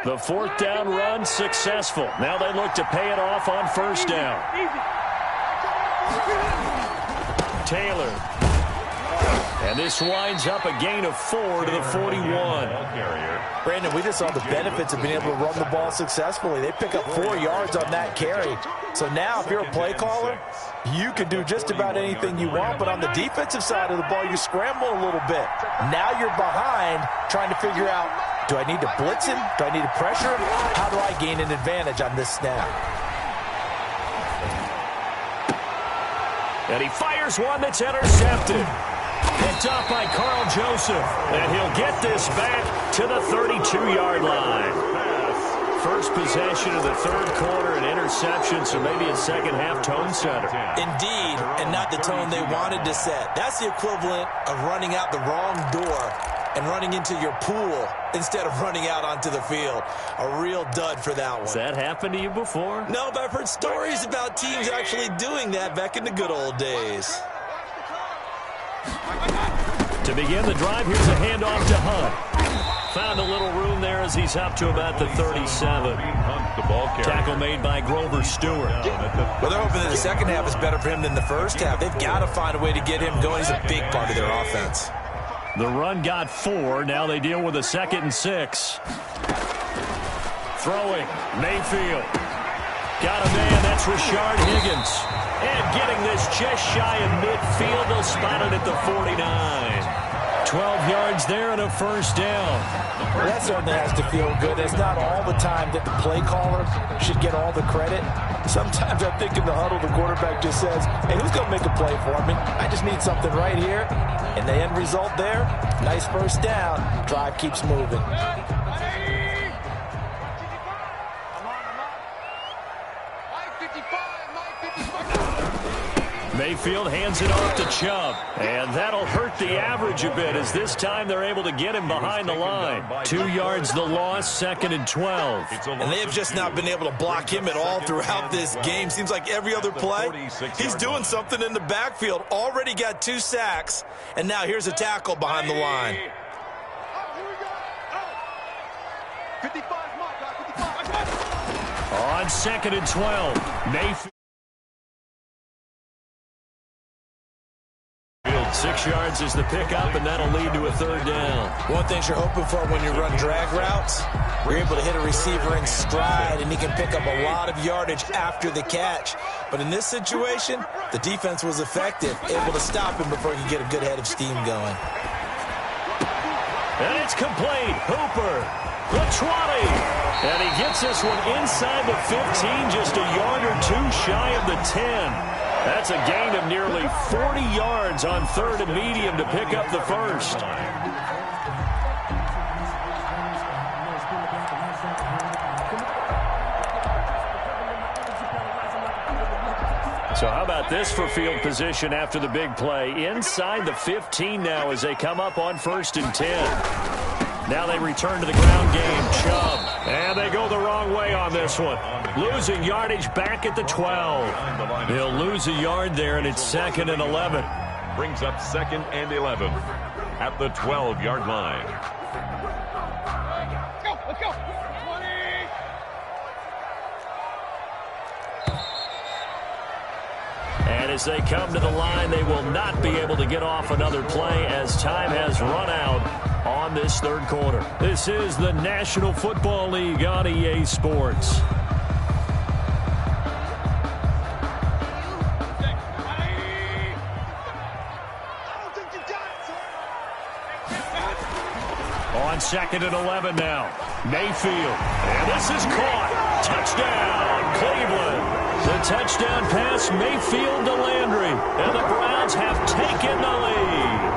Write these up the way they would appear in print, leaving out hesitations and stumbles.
The fourth down run successful. Now they look to pay it off on first down. Taylor. And this winds up a gain of 4 to the 41. Brandon, we just saw the benefits of being able to run the ball successfully. They pick up 4 yards on that carry. So now if you're a play caller, you can do just about anything you want. But on the defensive side of the ball, you scramble a little bit. Now you're behind trying to figure out, do I need to blitz him? Do I need to pressure him? How do I gain an advantage on this snap? And he fires one that's intercepted. Picked off by Carl Joseph. And he'll get this back to the 32-yard line. First possession of the third quarter, an interception, so maybe a second-half tone setter. Indeed, and not the tone they wanted to set. That's the equivalent of running out the wrong door and running into your pool instead of running out onto the field. A real dud for that one. Has that happened to you before? No, but I've heard stories about teams actually doing that back in the good old days. To begin the drive, here's a handoff to Hunt. Found a little room there as he's up to about the 37. Tackle made by Grover Stewart. Well, they're hoping that the second half is better for him than the first half. They've got to find a way to get him going. He's a big part of their offense. The run got 4. Now they deal with a 2nd and 6. Throwing. Mayfield. Got a man. That's Rashard Higgins. And getting this just shy of midfield. They'll spot it at the 49. 12 yards there and a first down. Well, that certainly has to feel good. It's not all the time that the play caller should get all the credit. Sometimes I think in the huddle, the quarterback just says, hey, who's going to make a play for me? I just need something right here. And the end result there, nice first down. Drive keeps moving. Mayfield hands it off to Chubb. And that'll hurt the average a bit as this time they're able to get him behind the line. 2 yards the loss, 2nd and 12. And they have just not been able to block him at all throughout this game. Seems like every other play, he's doing something in the backfield. Already got 2 sacks. And now here's a tackle behind the line. On 2nd and 12, Mayfield. 6 yards is the pickup, and that'll lead to a third down. One thing you're hoping for when you run drag routes, you're able to hit a receiver in stride, and he can pick up a lot of yardage after the catch. But in this situation, the defense was effective, able to stop him before he could get a good head of steam going. And it's complete. Hooper, the 20. And he gets this one inside the 15, just a yard or 2 shy of the 10. That's a gain of nearly 40 yards on 3rd and medium to pick up the first. So how about this for field position after the big play? Inside the 15 now as they come up on 1st and 10. Now they return to the ground game. Chubb. And they go the wrong way on this one. Losing yardage back at the 12. He'll lose a yard there, and it's 2nd and 11. Brings up 2nd and 11 at the 12-yard line. Let's go. 20. And as they come to the line, they will not be able to get off another play as time has run out on this third quarter. This is the National Football League on EA Sports. On 2nd and 11 now. Mayfield. And this is caught. Touchdown, Cleveland. The touchdown pass, Mayfield to Landry. And the Browns have taken the lead.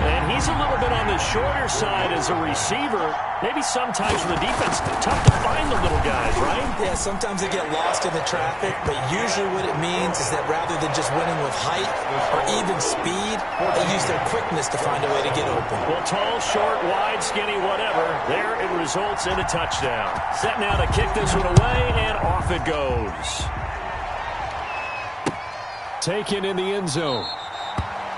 And he's a little bit on the shorter side as a receiver. Maybe sometimes for the defense, tough to find the little guys, right? Yeah, sometimes they get lost in the traffic, but usually what it means is that rather than just winning with height or even speed, they use their quickness to find a way to get open. Well, tall, short, wide, skinny, whatever, there it results in a touchdown. Set now to kick this one away, and off it goes. Taken in the end zone.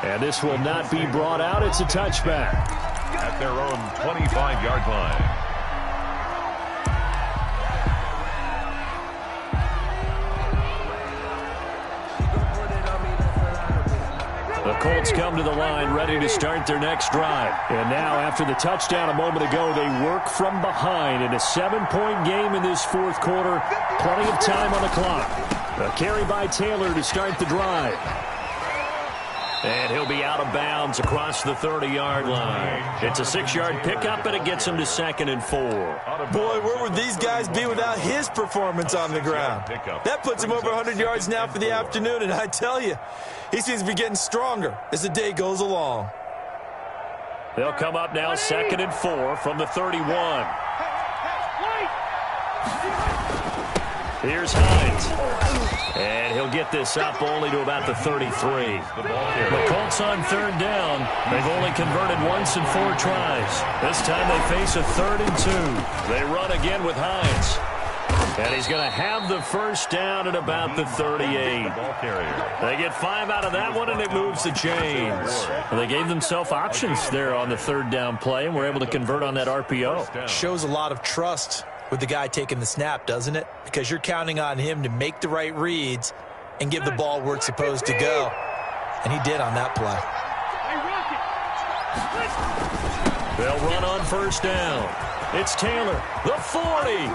And this will not be brought out. It's a touchback. At their own 25-yard line. Colts come to the line, ready to start their next drive. And now, after the touchdown a moment ago, they work from behind in a 7-point game in this fourth quarter. Plenty of time on the clock. A carry by Taylor to start the drive. And he'll be out of bounds across the 30-yard line. It's a 6-yard pickup, and it gets him to 2nd and 4. Boy, where would these guys be without his performance on the ground? That puts him over 100 yards now for the afternoon, and I tell you, he seems to be getting stronger as the day goes along. They'll come up now 2nd and 4 from the 31. Here's Hines. And he'll get this up only to about the 33. The Colts on 3rd down. They've only converted once in 4 tries. This time they face a 3rd and 2. They run again with Hines. And he's going to have the first down at about the 38. They get 5 out of that one, and it moves the chains. Well, they gave themselves options there on the 3rd down play, and were able to convert on that RPO. Shows a lot of trust with the guy taking the snap, doesn't it? Because you're counting on him to make the right reads and give the ball where it's supposed to go. And he did on that play. They'll run on 1st down. It's Taylor. The 40.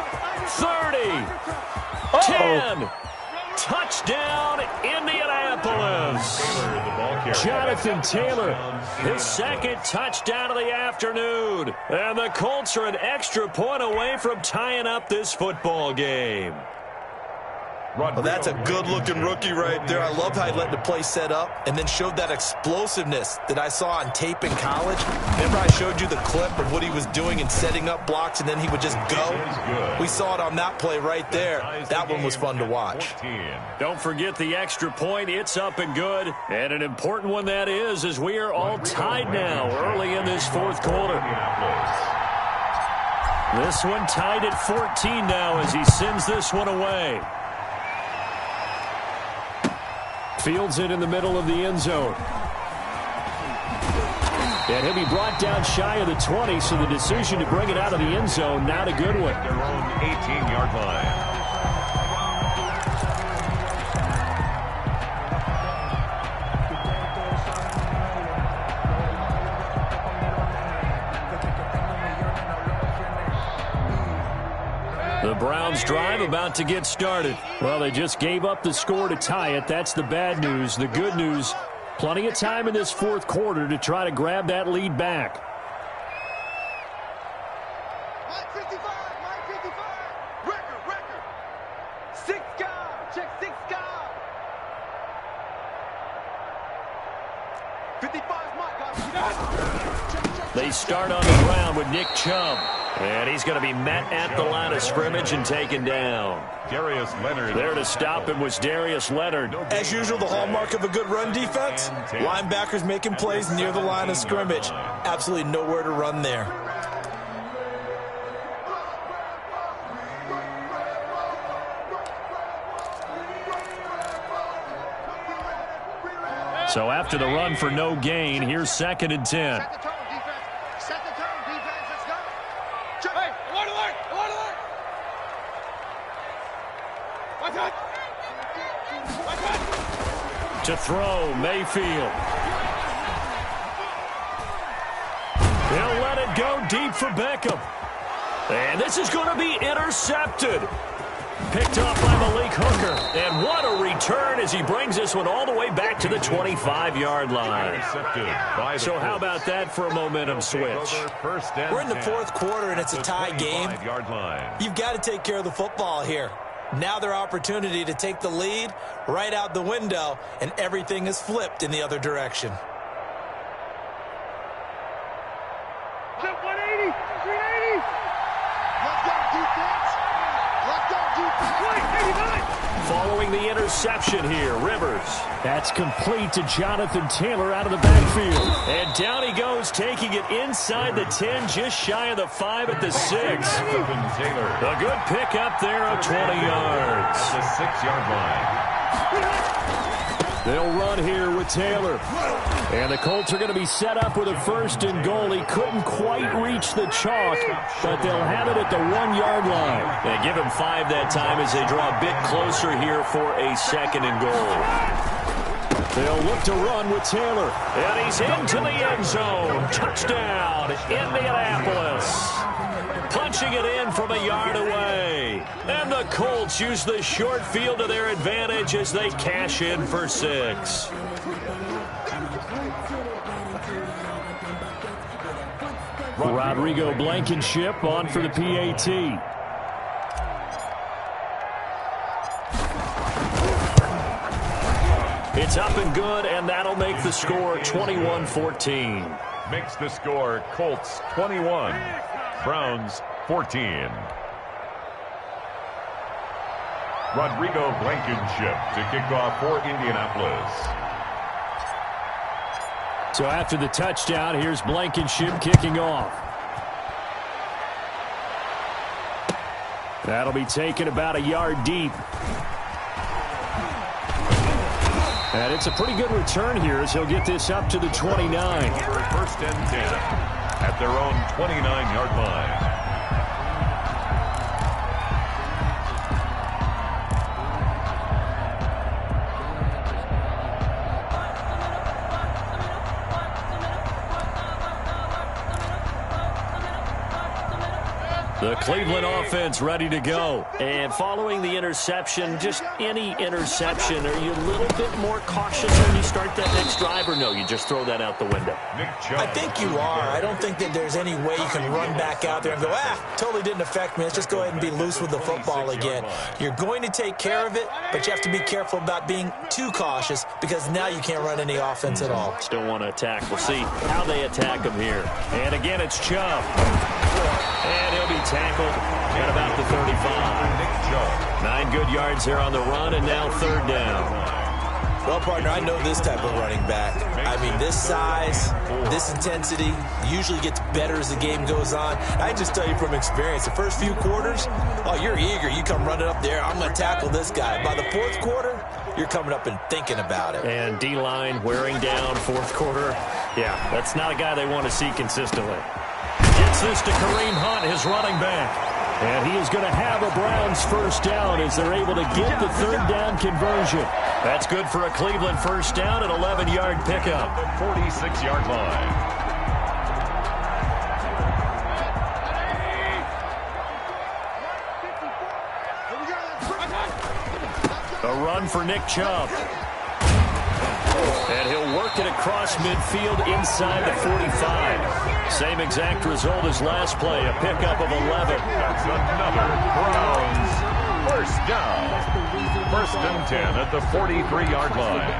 30. 10. Touchdown, Indianapolis. Jonathan Taylor, his 2nd touchdown of the afternoon. And the Colts are an extra point away from tying up this football game. Well, that's a good-looking rookie right there. I love how he let the play set up and then showed that explosiveness that I saw on tape in college. Remember I showed you the clip of what he was doing and setting up blocks, and then he would just go? We saw it on that play right there. That one was fun to watch. Don't forget the extra point. It's up and good. And an important one that is, as we are all tied now early in this fourth quarter. This one tied at 14 now as he sends this one away. Fields it in the middle of the end zone. And he'll be brought down shy of the 20, so the decision to bring it out of the end zone, not a good one. Their own 18-yard line. The Browns drive about to get started. Well, they just gave up the score to tie it. That's the bad news. The good news, plenty of time in this fourth quarter to try to grab that lead back. Line 55. Record. 6 guard. Check 6 guard. 55 Mike. They start on the ground with Nick Chubb. And he's going to be met at the line of scrimmage and taken down. Darius Leonard. There to stop him was Darius Leonard. As usual, the hallmark of a good run defense, linebackers making plays near the line of scrimmage. Absolutely nowhere to run there. So after the run for no gain, here's 2nd and 10. To throw, Mayfield. He'll let it go deep for Beckham. And this is going to be intercepted. Picked off by Malik Hooker. And what a return as he brings this one all the way back to the 25-yard line. So how about that for a momentum switch? We're in the fourth quarter, and it's a tie game. You've got to take care of the football here. Now their opportunity to take the lead right out the window, and everything is flipped in the other direction. 180, 380. Let's go, defense. Following the interception here, Rivers. That's complete to Jonathan Taylor out of the backfield. And down he goes, taking it inside the 10, just shy of the 5 at the 6. A good pickup there of 20 yards. At the 6-yard line. They'll run here with Taylor. And the Colts are going to be set up with a 1st and goal. He couldn't quite reach the chalk, but they'll have it at the 1-yard line. And give him 5 that time as they draw a bit closer here for a 2nd and goal. They'll look to run with Taylor. And he's into the end zone. Touchdown, Indianapolis. Punching it in from a yard away. And the Colts use the short field to their advantage as they cash in for 6. Rodrigo Blankenship on for the PAT. It's up and good, and that'll make the score 21-14. Makes the score Colts 21, Browns 14. Rodrigo Blankenship to kick off for Indianapolis. So after the touchdown, here's Blankenship kicking off. That'll be taken about a yard deep. And it's a pretty good return here as he'll get this up to the 29. First and 10 at their own 29-yard line. The Cleveland offense ready to go. And following the interception, just any interception, are you a little bit more cautious when you start that next drive, or no, you just throw that out the window? I think you are. I don't think that there's any way you can run back out there and go, totally didn't affect me. Let's just go ahead and be loose with the football again. You're going to take care of it, but you have to be careful about being too cautious because now you can't run any offense at all. Still want to attack. We'll see how they attack him here. And again, it's Chubb. And he'll be tackled at about the 35. 9 good yards there on the run, and now 3rd down. Well, partner, I know this type of running back. I mean, this size, this intensity usually gets better as the game goes on. I just tell you from experience, the first few quarters, you're eager. You come running up there, I'm going to tackle this guy. By the 4th quarter, you're coming up and thinking about it. And D-line wearing down 4th quarter. Yeah, that's not a guy they want to see consistently. Gets this to Kareem Hunt, his running back. And he is going to have a Browns first down as they're able to get the 3rd down conversion. That's good for a Cleveland first down, an 11-yard pickup. The 46-yard line. A run for Nick Chubb. And he'll work it across midfield inside the 45. Same exact result as last play, a pickup of 11. That's another Browns first down. 1st and 10 at the 43-yard line.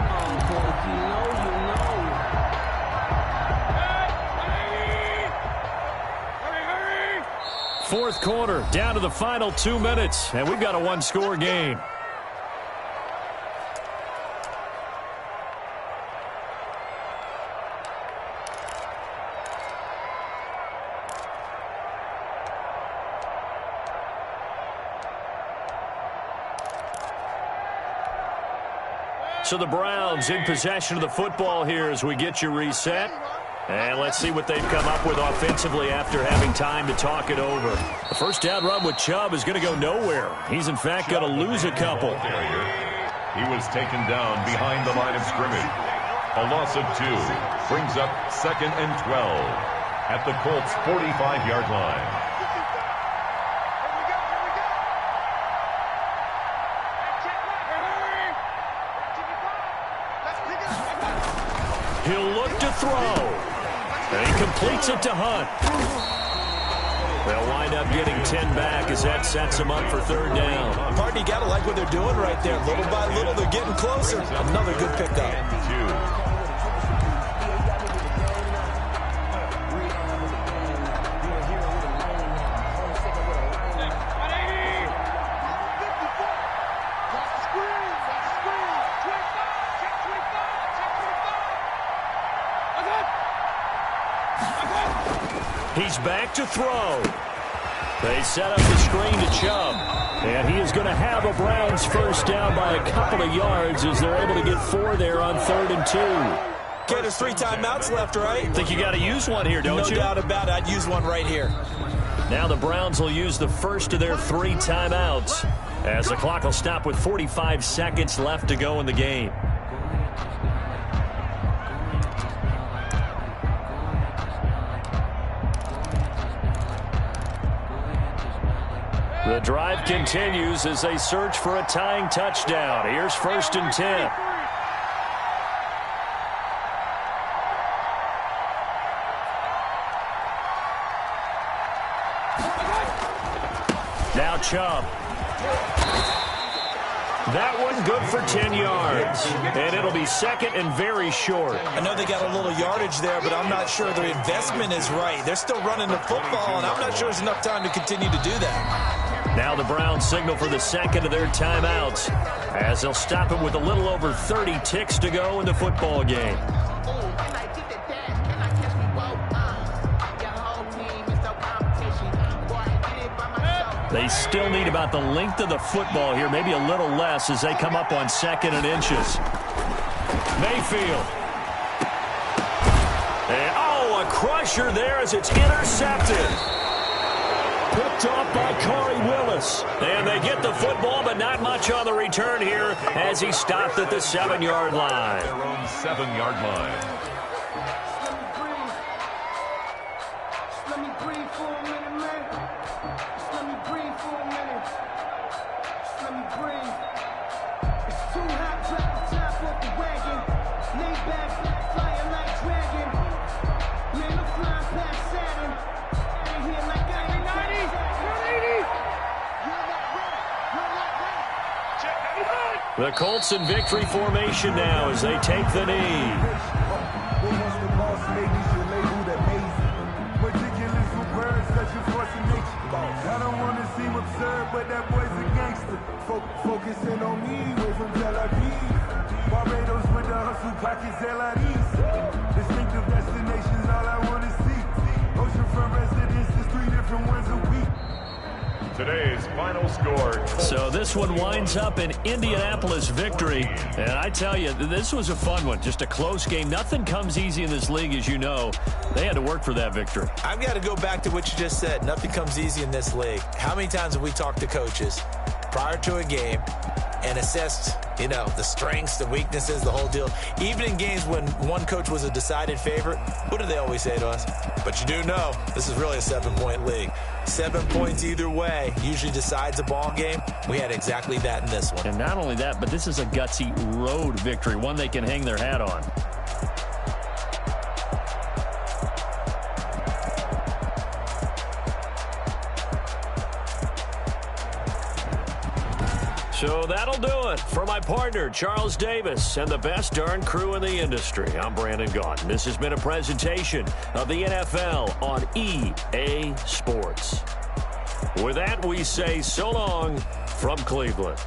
4th quarter, down to the final 2 minutes, and we've got a 1-score game. So the Browns in possession of the football here as we get you reset. And let's see what they've come up with offensively after having time to talk it over. The first down run with Chubb is going to go nowhere. He's, in fact, going to lose a couple. He was taken down behind the line of scrimmage. A loss of 2 brings up 2nd and 12 at the Colts' 45-yard line. He'll look to throw. And he completes it to Hunt. They'll wind up getting 10 back as that sets them up for 3rd down. Partner, you got to like what they're doing right there. Little by little, they're getting closer. Another good pickup. 2. He's back to throw. They set up the screen to Chubb. And he is going to have a Browns first down by a couple of yards as they're able to get 4 there on 3rd and 2. Okay, there's 3 timeouts left, right? Think you got to use one here, don't you? No doubt about it. I'd use one right here. Now the Browns will use the first of their 3 timeouts as the clock will stop with 45 seconds left to go in the game. The drive continues as they search for a tying touchdown. Here's 1st and 10. Now Chubb. That one good for 10 yards. And it'll be 2nd and very short. I know they got a little yardage there, but I'm not sure their investment is right. They're still running the football, and I'm not sure there's enough time to continue to do that. Now the Browns signal for the 2nd of their timeouts as they'll stop it with a little over 30 ticks to go in the football game. They still need about the length of the football here, maybe a little less as they come up on 2nd and inches. Mayfield. And, a crusher there as it's intercepted. Picked off by Corey Willis. And they get the football, but not much on the return here as he stopped at the 7-yard line. Their own 7-yard line. The Colts in victory formation now as they take the knee. I don't want to seem absurd, but that boy's a gangster. Focusing on me, way from Tel Aviv. Barbados with the hustle, pockets LIDs. Distinctive destinations, all I want to see. Oceanfront residences, 3 different ones a week. Today's final score. So this one winds up in Indianapolis victory. And I tell you, this was a fun one. Just a close game. Nothing comes easy in this league, as you know. They had to work for that victory. I've got to go back to what you just said. Nothing comes easy in this league. How many times have we talked to coaches prior to a game and assessed, the strengths, the weaknesses, the whole deal? Even in games when one coach was a decided favorite, what do they always say to us? But you do know, this is really a 7-point league. 7 points either way usually decides a ball game. We had exactly that in this one. And not only that, but this is a gutsy road victory, one they can hang their hat on. So that'll do it for my partner, Charles Davis, and the best darn crew in the industry. I'm Brandon Gaudin. This has been a presentation of the NFL on EA Sports. With that, we say so long from Cleveland.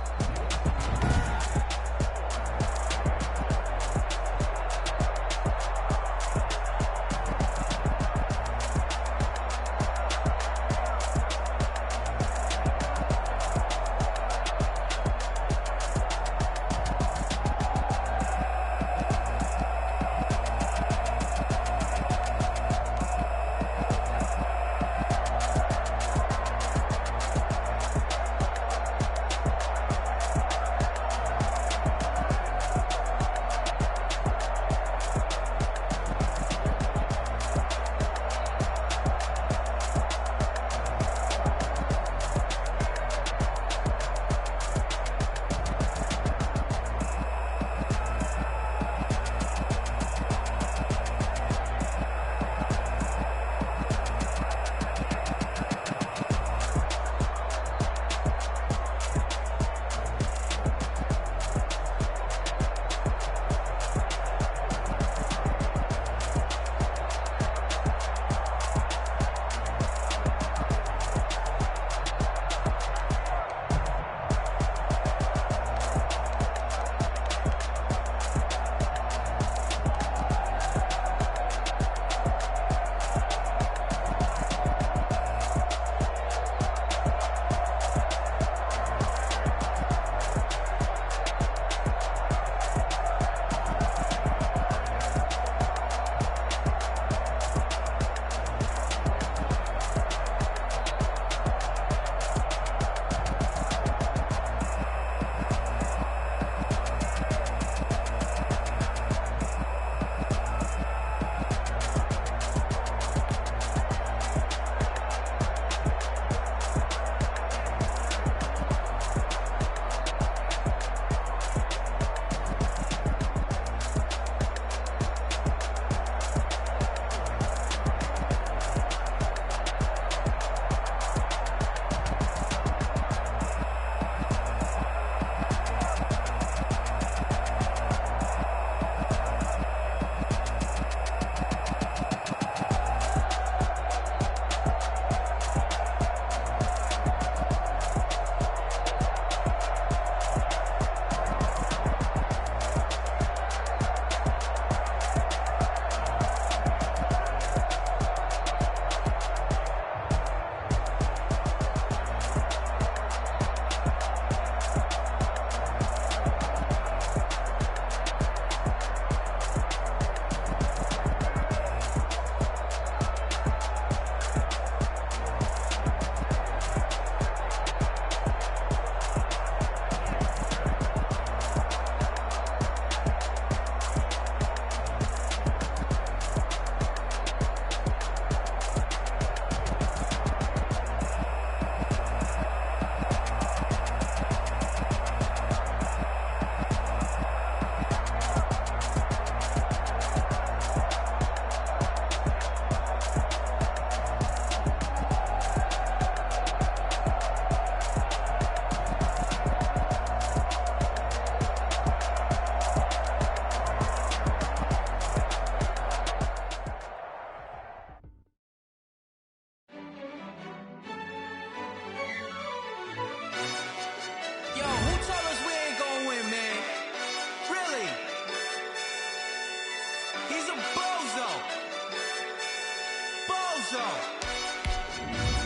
so.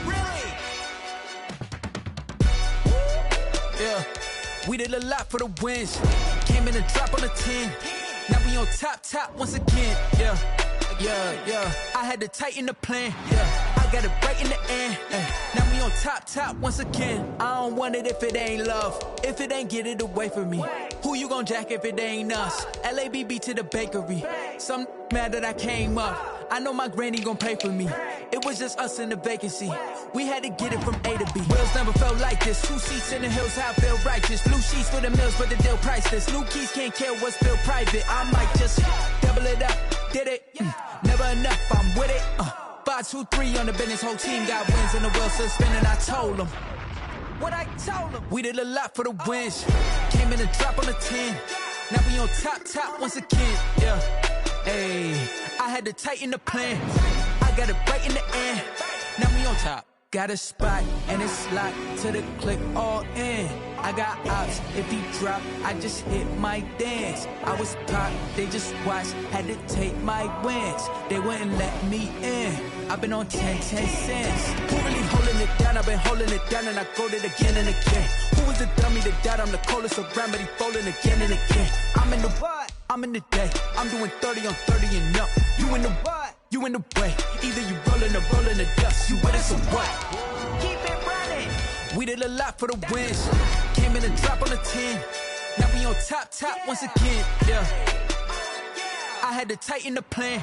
Really? Yeah. We did a lot for the wins. Came in and drop on a 10. Now we on top once again. Yeah. I had to tighten the plan. Yeah. I got it right in the end. Now we on top once again. I don't want it if it ain't love. If it ain't, get it away from me. Who you gon' jack if it ain't us? LABB to the bakery. Some mad that I came up. I know my granny gon' pay for me. It was just us in the vacancy. We had to get it from A to B. Wheels never felt like this. 2 seats in the hills, how I feel righteous. Blue sheets for the mills, but the deal priceless. New keys can't kill what's still private. I might just double it up. Did it? Never enough, I'm with it. 5, 2, 3 on the business. Whole team got wins and the wheels still spinning. I told them what I told them. We did a lot for the wins. Came in and drop on the 10. Now we on top once again. Yeah. Hey, I had to tighten the plan. I got it right in the end. Now we on top. Got a spot and it's locked to the click all in. I got ops, if he drop, I just hit my dance. I was pop, they just watched, had to take my wins. They wouldn't let me in. I've been on 10 cents. Who really holding it down? I've been holding it down and I go it again and again. Who was the dummy that died? I'm the coldest around, but he folding again and again. I'm in the what? I'm in the day. I'm doing 30 on 30 and up. You in the what? You in the way. Either you rolling or rolling the dust. You with us or what? Keep it running. We did a lot for the wins. Came in and drop on the 10. Now we on top once again. Yeah. I had to tighten the plan.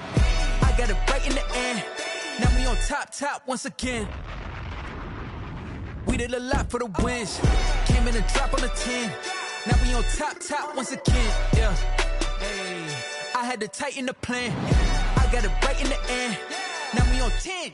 I got it right in the end. Now we on top once again. We did a lot for the wins. Came in and drop on the 10. Now we on top once again. Yeah. Hey, I had to tighten the plan. I got it right in the end. Now we on 10.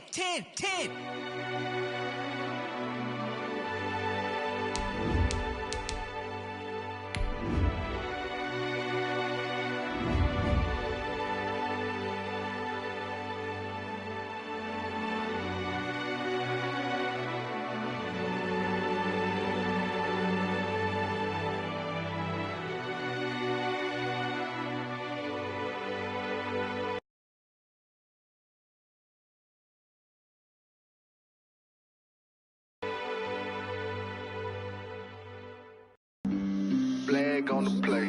Flag on the play.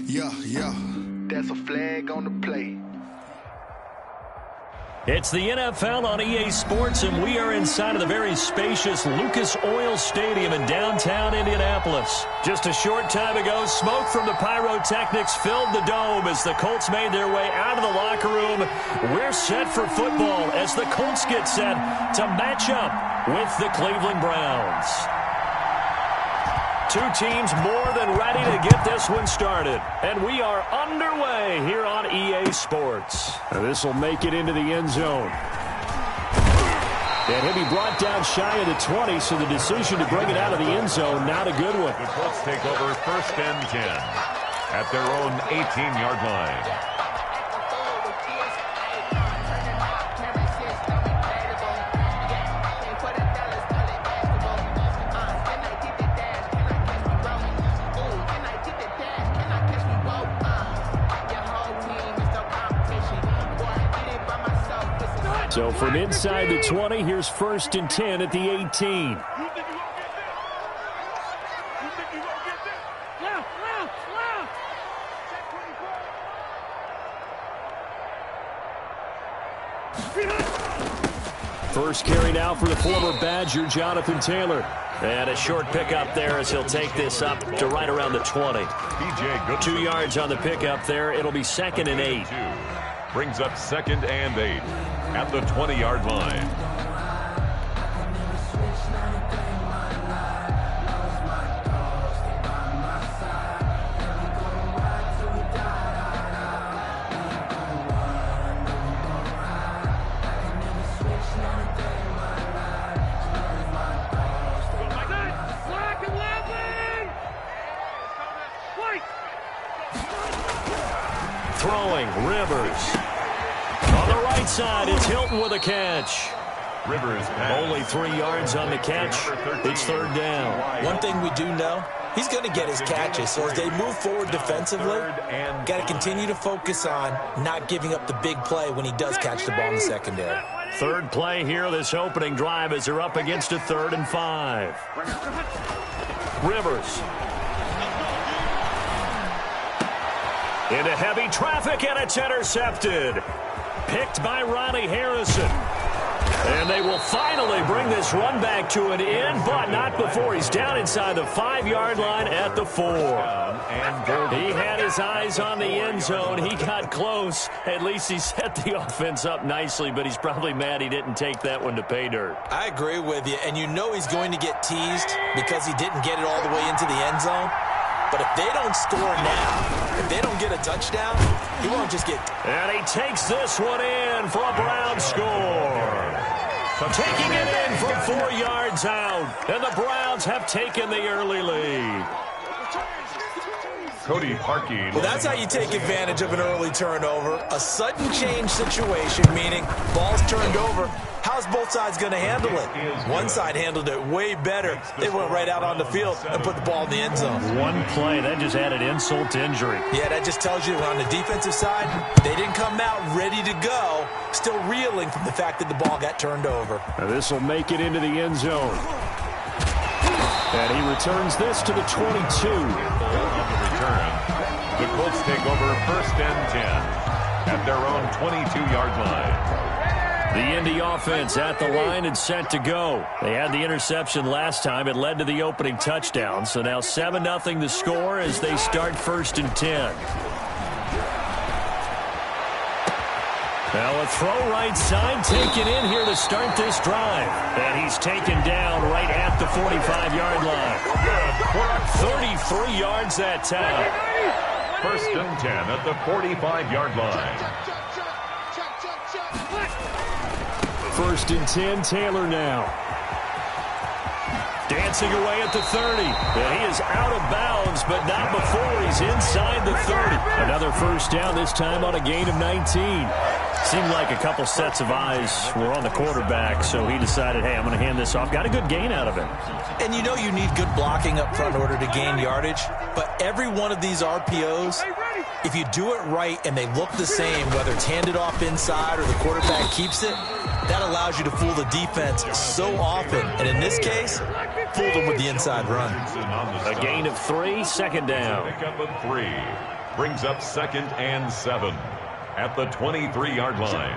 Yeah. That's a flag on the play. It's the NFL on EA Sports, and we are inside of the very spacious Lucas Oil Stadium in downtown Indianapolis. Just a short time ago, smoke from the pyrotechnics filled the dome as the Colts made their way out of the locker room. We're set for football as the Colts get set to match up with the Cleveland Browns. Two teams more than ready to get this one started. And we are underway here on EA Sports. This will make it into the end zone. And he'll be brought down shy of the 20, so the decision to bring it out of the end zone, not a good one. The Colts take over 1st and 10 at their own 18-yard line. So from inside the 20, here's 1st and 10 at the 18. First carry now for the former Badger, Jonathan Taylor. And a short pickup there as he'll take this up to right around the 20. 2 yards on the pickup there. It'll be 2nd and 8. Brings up 2nd and 8 at the 20-yard line. Throwing, Rivers. On the right side, it's Hilton with a catch. Rivers Only 3 yards on the catch. It's 3rd down. One thing we do know, he's going to get his catches. So as they move forward defensively, got to continue to focus on not giving up the big play when he does catch the ball in the secondary. Third play here, this opening drive, as they're up against a 3rd and 5. Rivers. Into heavy traffic, and it's intercepted. Picked by Ronnie Harrison. And they will finally bring this run back to an end, but not before he's down inside the 5-yard line at the 4. He had his eyes on the end zone. He got close. At least he set the offense up nicely, but he's probably mad he didn't take that one to pay dirt. I agree with you, and you know he's going to get teased because he didn't get it all the way into the end zone. But if they don't score now, if they don't get a touchdown, he won't just get... And he takes this one in for a Brown score. Taking it in from 4 yards out. And the Browns have taken the early lead. Cody Parkey. Well, that's how you take advantage of an early turnover. A sudden change situation, meaning ball's turned over. How's both sides going to handle it? One side handled it way better. They went right out on the field and put the ball in the end zone. One play, that just added insult to injury. Yeah, that just tells you on the defensive side, they didn't come out ready to go, still reeling from the fact that the ball got turned over. Now this will make it into the end zone. And he returns this to the 22. Return. The Colts take over 1st and 10 at their own 22-yard line. The Indy offense at the line and set to go. They had the interception last time. It led to the opening touchdown. So now 7-0 the score as they start 1st and 10. Now a throw right side taken in here to start this drive. And he's taken down right at the 45-yard line. 33 yards that time. 1st and 10 at the 45-yard line. 1st and 10, Taylor now. Dancing away at the 30. And he is out of bounds, but not before he's inside the 30. Another 1st down, this time on a gain of 19. Seemed like a couple sets of eyes were on the quarterback, so he decided, hey, I'm going to hand this off. Got a good gain out of it. And you know you need good blocking up front in order to gain yardage, but every one of these RPOs, if you do it right and they look the same, whether it's handed off inside or the quarterback keeps it, that allows you to fool the defense so often. And in this case, fooled them with the inside run. A gain of 3, 2nd down. Pick up a 3. Brings up 2nd and 7 at the 23-yard line.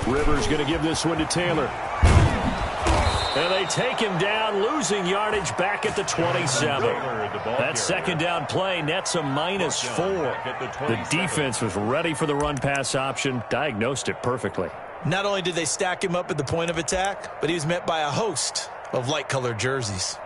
Rivers going to give this one to Taylor. And they take him down, losing yardage back at the 27. That 2nd down play nets a -4. The defense was ready for the run-pass option, diagnosed it perfectly. Not only did they stack him up at the point of attack, but he was met by a host of light-colored jerseys.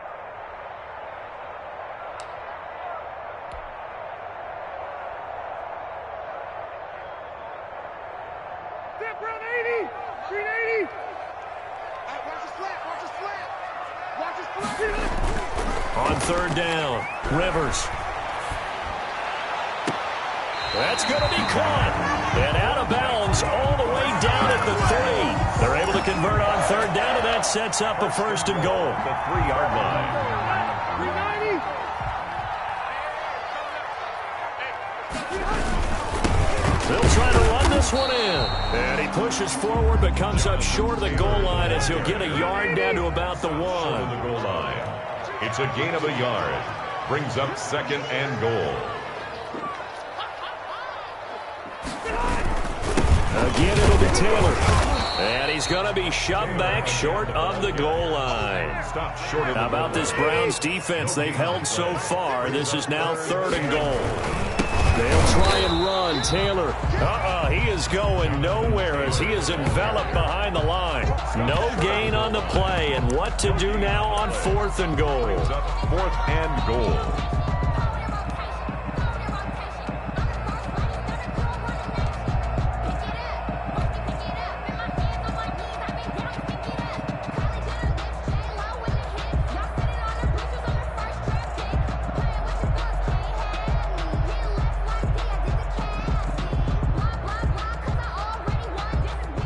On 3rd down, Rivers. That's going to be caught. And out of bounds all the way down at the 3. They're able to convert on 3rd down, and that sets up a 1st and goal. The 3-yard line. They'll try to run this one in. And he pushes forward but comes up short of the goal line as he'll get a yard down to about the 1. Short of the goal line. It's a gain of a yard. Brings up 2nd and goal. Again, it'll be Taylor. And he's going to be shoved back short of the goal line. How about this Browns defense? They've held so far. This is now 3rd and goal. They'll try and run. Taylor. He is going nowhere as he is enveloped behind the line. No gain on the play. And what to do now on 4th and goal. 4th and goal.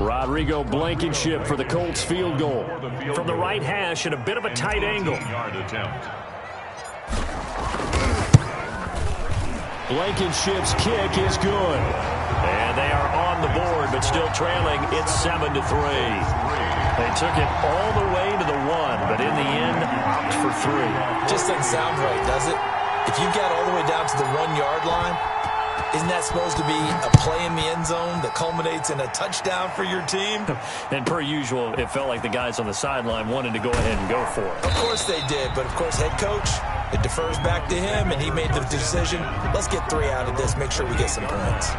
Rodrigo Blankenship for the Colts field goal. From the right hash at a bit of a tight angle. Blankenship's kick is good. And they are on the board, but still trailing. It's 7-3. They took it all the way to the 1, but in the end, opt for 3. Just doesn't sound right, does it? If you get all the way down to the 1-yard line, isn't that supposed to be a play in the end zone that culminates in a touchdown for your team? And per usual, it felt like the guys on the sideline wanted to go ahead and go for it. Of course they did, but of course head coach, it defers back to him, and he made the decision. Let's get 3 out of this, make sure we get some points.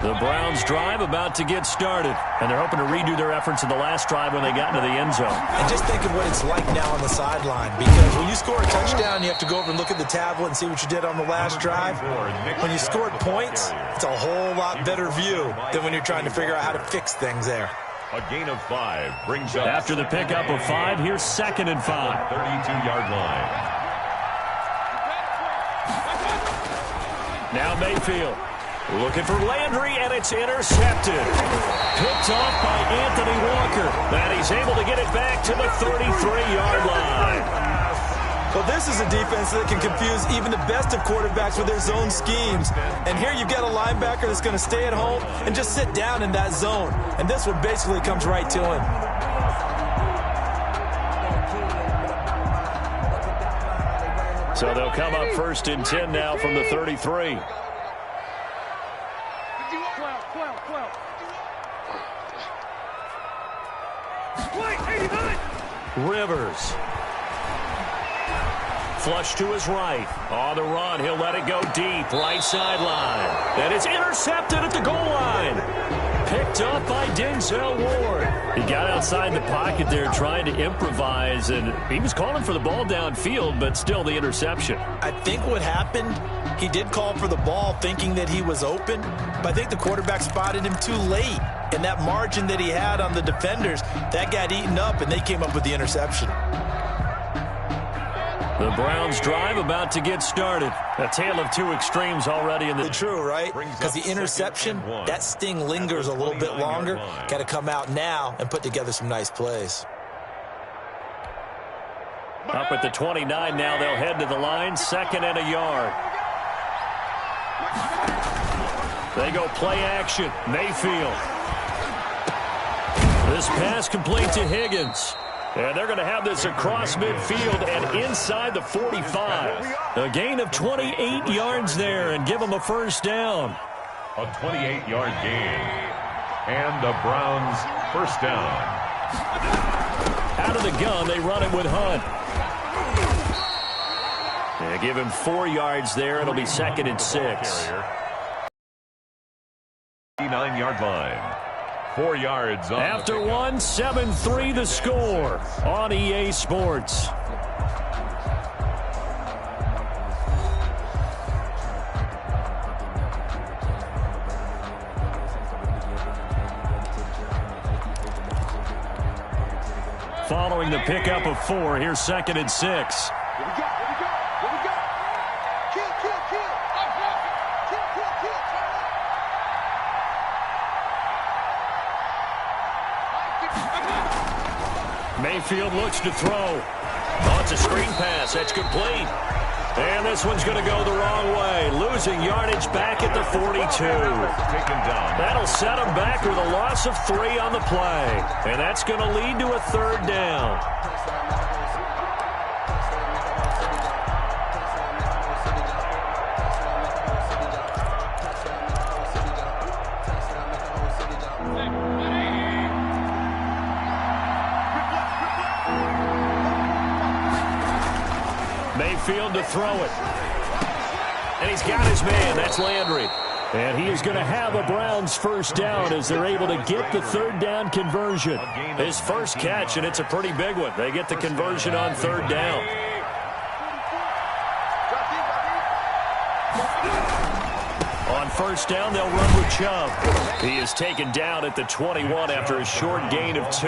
The Browns drive about to get started, and they're hoping to redo their efforts in the last drive when they got into the end zone. And just think of what it's like now on the sideline, because when you score a touchdown, you have to go over and look at the tablet and see what you did on the last drive. When you scored points, it's a whole lot better view than when you're trying to figure out how to fix things there. A gain of 5 brings up. After the pickup of 5, here's 2nd and 5. 32-yard line. Now Mayfield. Looking for Landry, and it's intercepted. Picked off by Anthony Walker. And he's able to get it back to the 33-yard line. Well, this is a defense that can confuse even the best of quarterbacks with their zone schemes. And here you've got a linebacker that's going to stay at home and just sit down in that zone. And this one basically comes right to him. So they'll come up 1st and 10 now from the 33. Rivers. Flush to his right. On the run, he'll let it go deep. Right sideline. And it's intercepted at the goal line. Picked up by Denzel Ward. He got outside the pocket there trying to improvise, and he was calling for the ball downfield, but still the interception. I think what happened, he did call for the ball thinking that he was open, but I think the quarterback spotted him too late. And that margin that he had on the defenders, that got eaten up, and they came up with the interception. The Browns drive about to get started. A tale of 2 extremes already in the... True, right? Because the interception, that sting lingers a little bit longer. Got to come out now and put together some nice plays. Up at the 29 now, they'll head to the line. 2nd and a yard. They go play action. Mayfield. This pass complete to Higgins. And they're going to have this across midfield and inside the 45. A gain of 28 yards there and give them a 1st down. A 28-yard gain. And the Browns 1st down. Out of the gun, they run it with Hunt. They give him 4 yards there. It'll be 2nd and 6. 9-yard line. 4 yards on after 1, 7-3 the score on EA Sports. Following the pickup of 4, here's 2nd and 6. Mayfield looks to throw. Oh, it's a screen pass. That's complete. And this one's going to go the wrong way. Losing yardage back at the 42. That'll set him back with a loss of 3 on the play. And that's going to lead to a 3rd down. Mayfield to throw it. And he's got his man. That's Landry. And he is going to have a Browns 1st down as they're able to get the 3rd down conversion. His first catch, and it's a pretty big one. They get the conversion on 3rd down. On 1st down, they'll run with Chubb. He is taken down at the 21 after a short gain of 2.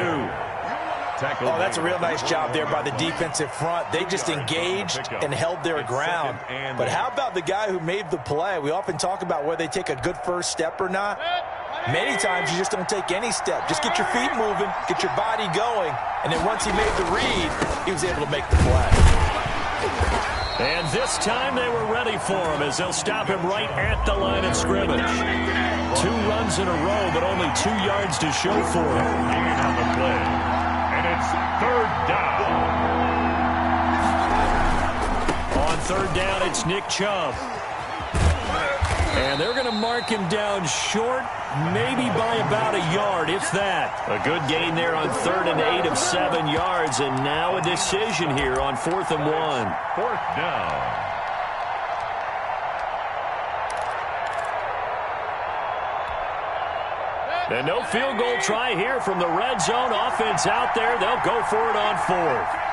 Tackled. Oh, that's a real nice job there by the defensive front. They just engaged and held their ground. But how about the guy who made the play? We often talk about whether they take a good first step or not. Many times you just don't take any step. Just get your feet moving, get your body going, and then once he made the read, he was able to make the play. And this time they were ready for him as they'll stop him right at the line of scrimmage. 2 runs in a row, but only 2 yards to show for him. On the play. And it's 3rd down. On 3rd down, it's Nick Chubb. And they're going to mark him down short, maybe by about a yard, if that. A good gain there on 3rd and 8 of 7 yards, and now a decision here on 4th and 1. 4th down. And no field goal try here from the red zone. Offense out there. They'll go for it on 4th.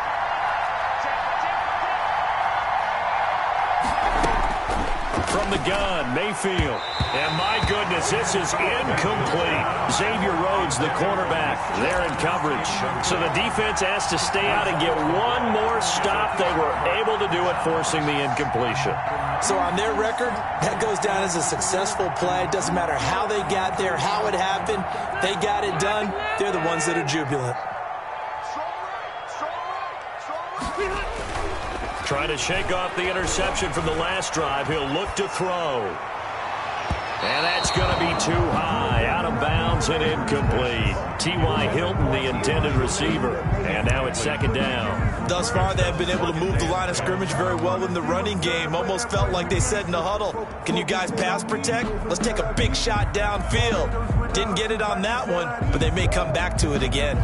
From the gun, Mayfield. And my goodness, this is incomplete. Xavier Rhodes, the cornerback, there in coverage. So the defense has to stay out and get one more stop. They were able to do it, forcing the incompletion. So on their record, that goes down as a successful play. It doesn't matter how they got there, how it happened. They got it done. They're the ones that are jubilant. Trying to shake off the interception from the last drive. He'll look to throw. And that's going to be too high. Out of bounds and incomplete. T.Y. Hilton, the intended receiver. And now it's 2nd down. Thus far, they have been able to move the line of scrimmage very well in the running game. Almost felt like they said in the huddle, can you guys pass protect? Let's take a big shot downfield. Didn't get it on that one, but they may come back to it again.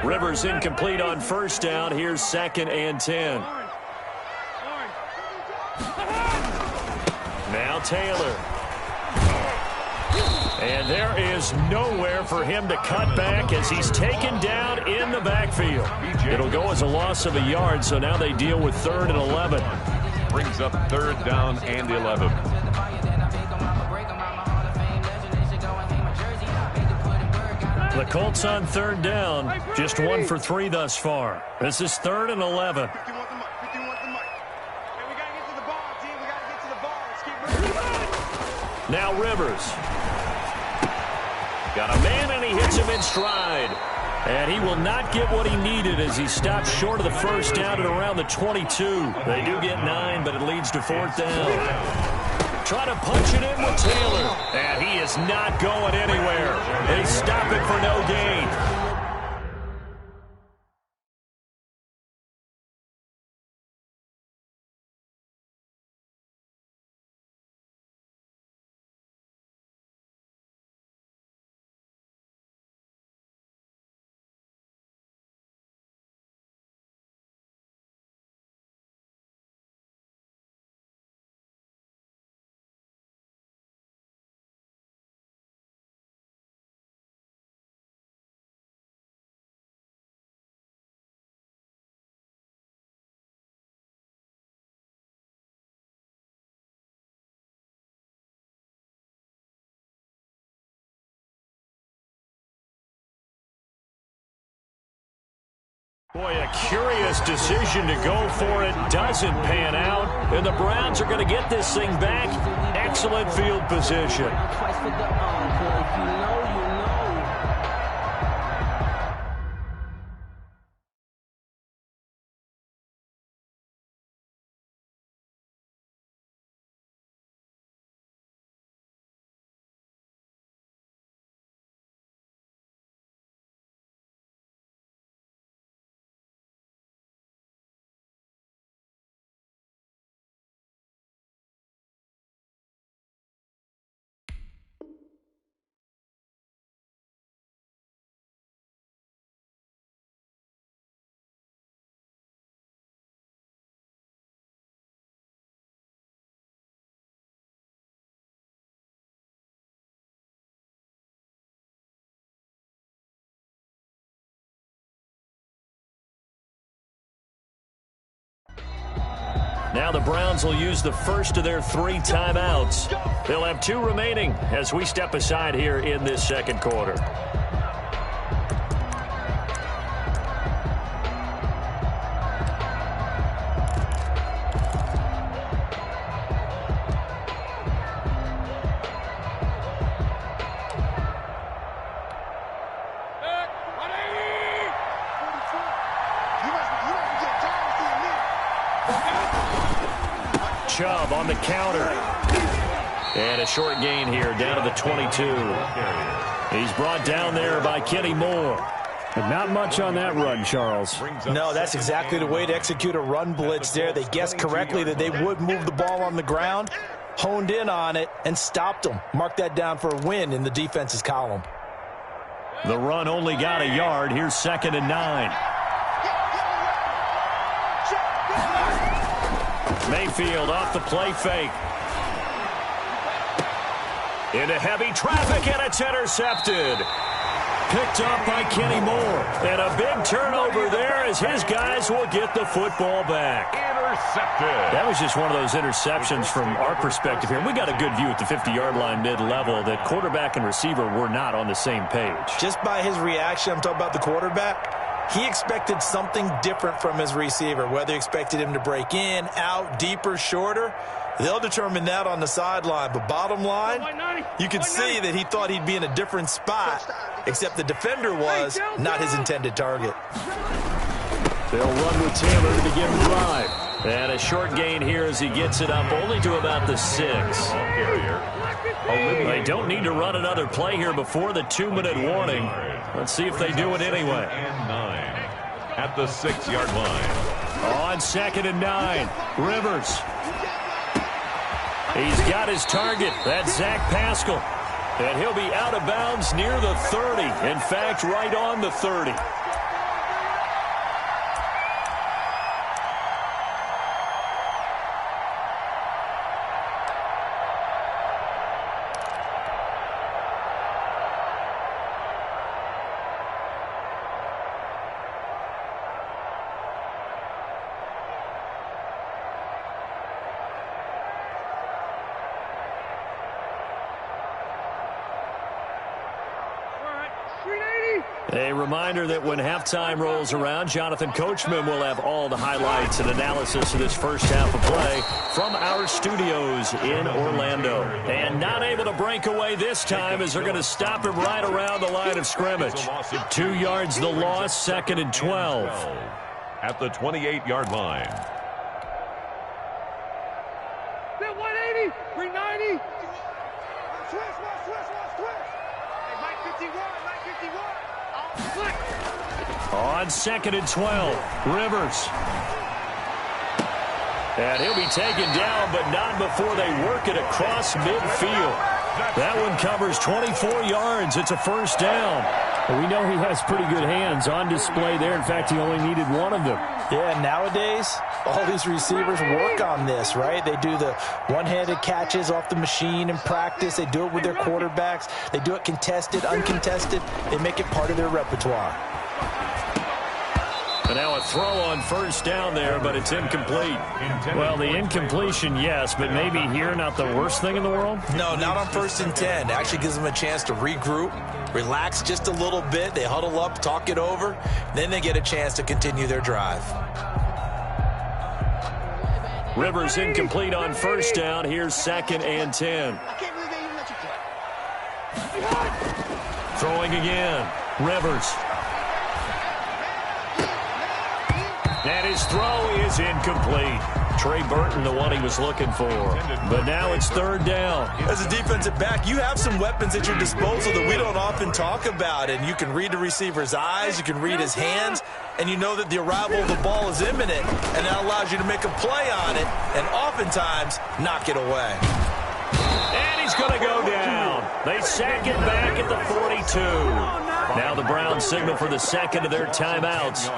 Rivers incomplete on 1st down. Here's 2nd and 10. Now Taylor. And there is nowhere for him to cut back as he's taken down in the backfield. It'll go as a loss of a yard, so now they deal with 3rd and 11. Brings up 3rd down and 11. The Colts on 3rd down, just 1 for 3 thus far. This is 3rd and 11. Now Rivers. Got a man, and he hits him in stride. And he will not get what he needed as he stopped short of the 1st down at around the 22. They do get 9, but it leads to 4th down. Trying to punch it in with Taylor. And he is not going anywhere. They stop it for no gain. Boy, a curious decision to go for it. Doesn't pan out. And the Browns are going to get this thing back. Excellent field position. Now the Browns will use the first of their 3 timeouts. They'll have 2 remaining as we step aside here in this second quarter. Chubb on the counter. And a short gain here down to the 22. He's brought down there by Kenny Moore. But not much on that run, Charles. No, that's exactly the way to execute a run blitz there. They guessed correctly that they would move the ball on the ground, honed in on it, and stopped them. Mark that down for a win in the defense's column. The run only got a yard. Here's 2nd and 9. Mayfield off the play fake. Into heavy traffic, and it's intercepted. Picked up by Kenny Moore. And a big turnover there as his guys will get the football back. Intercepted. That was just one of those interceptions from our perspective here. We got a good view at the 50-yard line mid-level that quarterback and receiver were not on the same page. Just by his reaction, I'm talking about the quarterback, he expected something different from his receiver, whether he expected him to break in, out, deeper, shorter. They'll determine that on the sideline. But bottom line, you could see that he thought he'd be in a different spot, except the defender was not his intended target. They'll run with Taylor to begin the drive. And a short gain here as he gets it up only to about the 6. They don't need to run another play here before the 2-minute warning. Let's see if they do it anyway. And 9 at the 6-yard line. On 2nd and 9, Rivers. He's got his target. That's Zach Pascal. And he'll be out of bounds near the 30. In fact, right on the 30. A reminder that when halftime rolls around, Jonathan Coachman will have all the highlights and analysis of this first half of play from our studios in Orlando. And not able to break away this time as they're going to stop him right around the line of scrimmage. 2 yards the loss, 2nd and 12. At the 28-yard line. 180, 390. Switch. Hey, Mike 51, Mike 51. On 2nd and 12, Rivers. And he'll be taken down, but not before they work it across midfield. That one covers 24 yards. It's a first down. We know he has pretty good hands on display there. In fact, he only needed one of them. Yeah, nowadays, all these receivers work on this, right? They do the one-handed catches off the machine in practice. They do it with their quarterbacks. They do it contested, uncontested. They make it part of their repertoire. And now a throw on first down there, but it's incomplete. Well, the incompletion, yes, but maybe here not the worst thing in the world? No, not on 1st and 10. It actually gives them a chance to regroup, relax just a little bit. They huddle up, talk it over. Then they get a chance to continue their drive. Rivers incomplete on first down. Here's 2nd and 10. Throwing again. Rivers. And his throw is incomplete. Trey Burton, the one he was looking for. But now it's 3rd down. As a defensive back, you have some weapons at your disposal that we don't often talk about. And you can read the receiver's eyes, you can read his hands, and you know that the arrival of the ball is imminent. And that allows you to make a play on it and oftentimes knock it away. And he's going to go down. They sack it back at the 42. Now the Browns signal for the 2nd of their timeouts,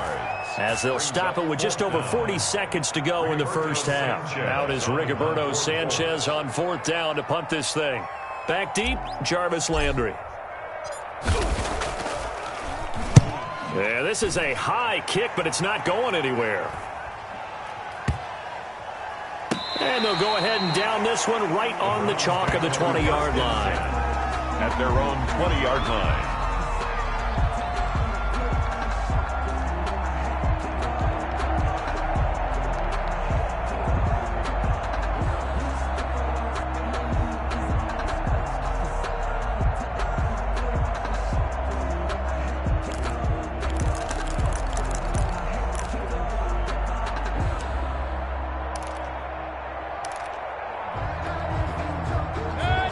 as they'll stop it with just over 40 seconds to go in the first half. Out is Rigoberto Sanchez on 4th down to punt this thing. Back deep, Jarvis Landry. Yeah, this is a high kick, but it's not going anywhere. And they'll go ahead and down this one right on the chalk of the 20-yard line. At their own 20-yard line.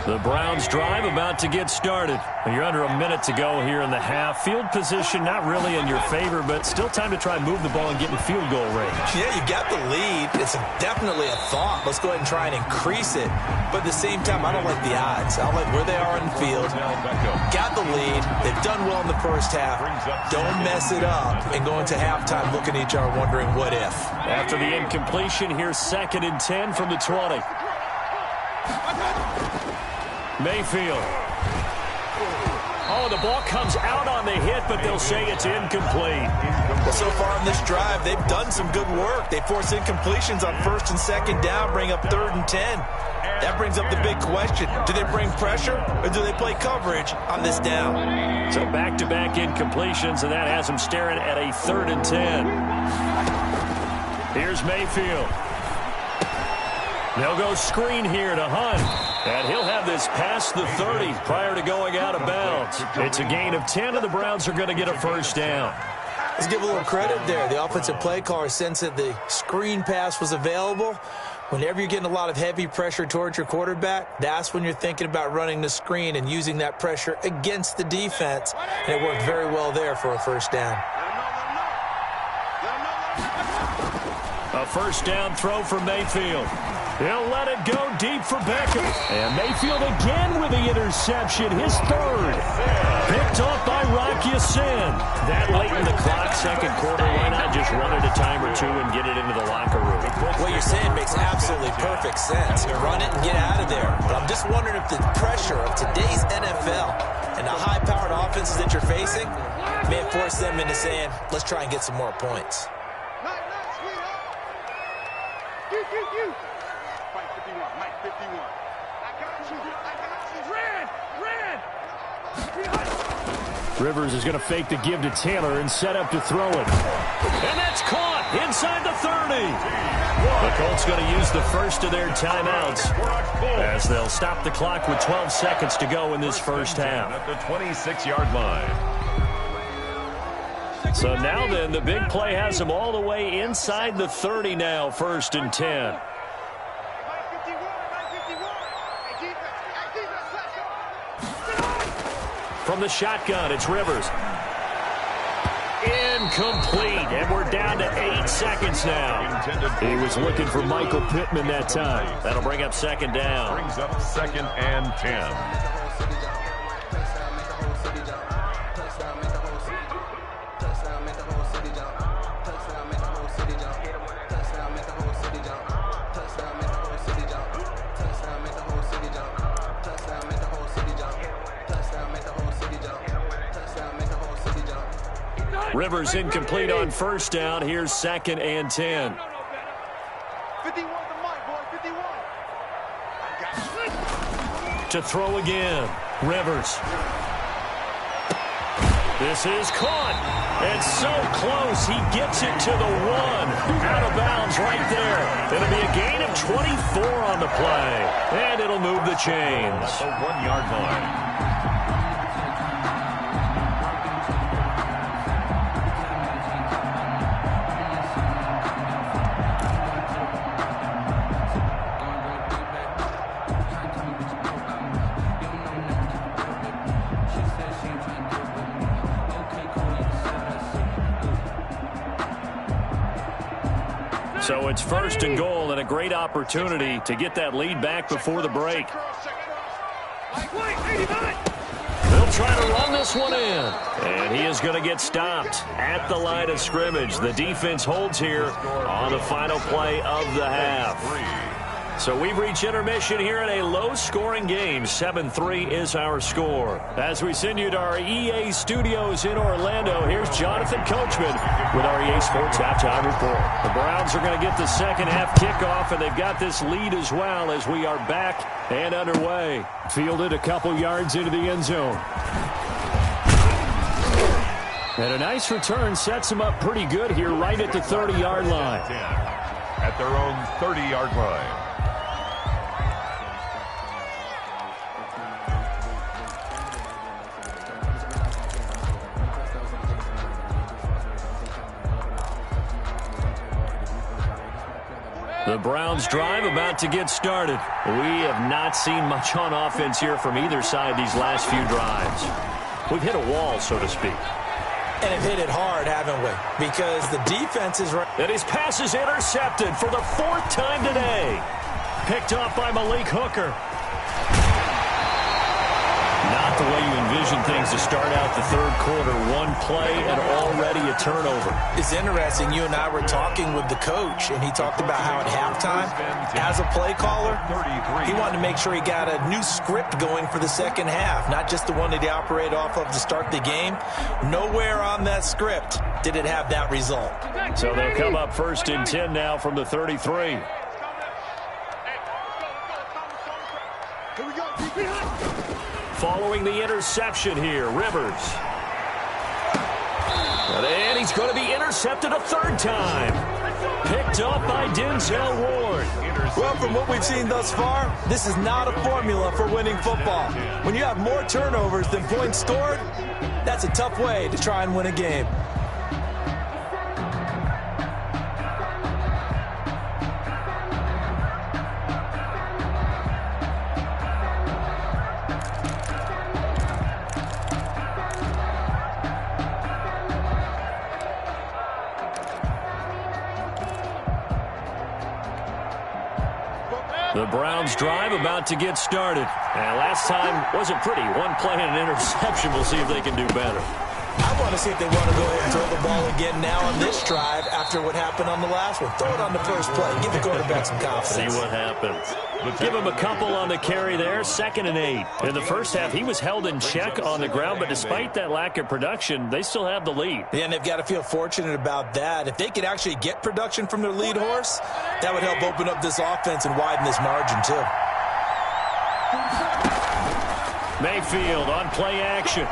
The Browns drive about to get started. You're under a minute to go here in the half. Field position not really in your favor, but still time to try and move the ball and get in field goal range. Yeah, you got the lead. It's definitely a thought. Let's go ahead and try and increase it. But at the same time, I don't like the odds. I like where they are in the field. Got the lead. They've done well in the first half. Don't mess it up and go into halftime looking at each other wondering what if. After the incompletion, here's 2nd and 10 from the 20. Mayfield. Oh, the ball comes out on the hit, but they'll say it's incomplete. Well, so far in this drive, they've done some good work. They force incompletions on 1st and 2nd down, bring up 3rd and 10. That brings up the big question. Do they bring pressure, or do they play coverage on this down? So back-to-back incompletions, and that has them staring at a 3rd and 10. Here's Mayfield. They'll go screen here to Hunt. And he'll have this past the 30 prior to going out of bounds. It's a gain of 10, and the Browns are going to get a first down. Let's give a little credit there. The offensive play caller sensed that the screen pass was available. Whenever you're getting a lot of heavy pressure towards your quarterback, that's when you're thinking about running the screen and using that pressure against the defense. And it worked very well there for a first down. A first down throw for Mayfield. He'll let it go deep for Beckham. And Mayfield again with the interception, his 3rd. Picked off by Rock Ya-Sin. That late in the clock, 2nd quarter, why not just run it a time or two and get it into the locker room? What you're saying makes absolutely perfect sense. Run it and get out of there. But I'm just wondering if the pressure of today's NFL and the high-powered offenses that you're facing may force them into saying, let's try and get some more points. Rivers is going to fake the give to Taylor and set up to throw it. And that's caught inside the 30. The Colts going to use the first of their timeouts as they'll stop the clock with 12 seconds to go in this first half. At the 26-yard line. So now then, the big play has them all the way inside the 30 now, 1st and 10. From the shotgun, it's Rivers. Incomplete, and we're down to 8 seconds now. He was looking for Michael Pittman that time. That'll bring up 2nd down. Brings up 2nd and 10. Rivers incomplete on 1st down. Here's 2nd and 10. 51 to Mike, boy, 51. To throw again. Rivers. This is caught. It's so close. He gets it to the 1. Out of bounds right there. It'll be a gain of 24 on the play. And it'll move the chains. At the 1-yard line. So it's 1st and goal and a great opportunity to get that lead back before the break. They'll try to run this one in. And he is going to get stopped at the line of scrimmage. The defense holds here on the final play of the half. So we've reached intermission here in a low-scoring game. 7-3 is our score. As we send you to our EA studios in Orlando, here's Jonathan Coachman with our EA Sports Halftime Report. The Browns are going to get the second half kickoff, and they've got this lead as well as we are back and underway. Fielded a couple yards into the end zone. And a nice return sets them up pretty good here right at the 30-yard line. At their own 30-yard line. The Browns drive about to get started. We have not seen much on offense here from either side these last few drives. We've hit a wall, so to speak. And have hit it hard, haven't we? Because the defense is right. And his pass is intercepted for the fourth time today. Picked off by Malik Hooker. Not the way you envision things to start out the third quarter. One play and already a turnover. It's interesting. You and I were talking with the coach, and he talked about how at halftime, as a play caller, he wanted to make sure he got a new script going for the second half, not just the one that he operated off of to start the game. Nowhere on that script did it have that result. So they'll come up 1st and 10 now from the 33. Following the interception here, Rivers. And he's going to be intercepted a third time. Picked up by Denzel Ward. Well, from what we've seen thus far, this is not a formula for winning football. When you have more turnovers than points scored, that's a tough way to try and win a game. The Browns drive about to get started. And last time wasn't pretty. One play and an interception. We'll see if they can do better. I want to see if they want to go ahead and throw the ball again now on this drive after what happened on the last one. Throw it on the first play. Give the quarterback some confidence. See what happens. Give him a couple on the carry there. 2nd and 8. In the first half, he was held in check on the ground, but despite that lack of production, they still have the lead. Yeah, and they've got to feel fortunate about that. If they could actually get production from their lead horse, that would help open up this offense and widen this margin too. Mayfield on play action.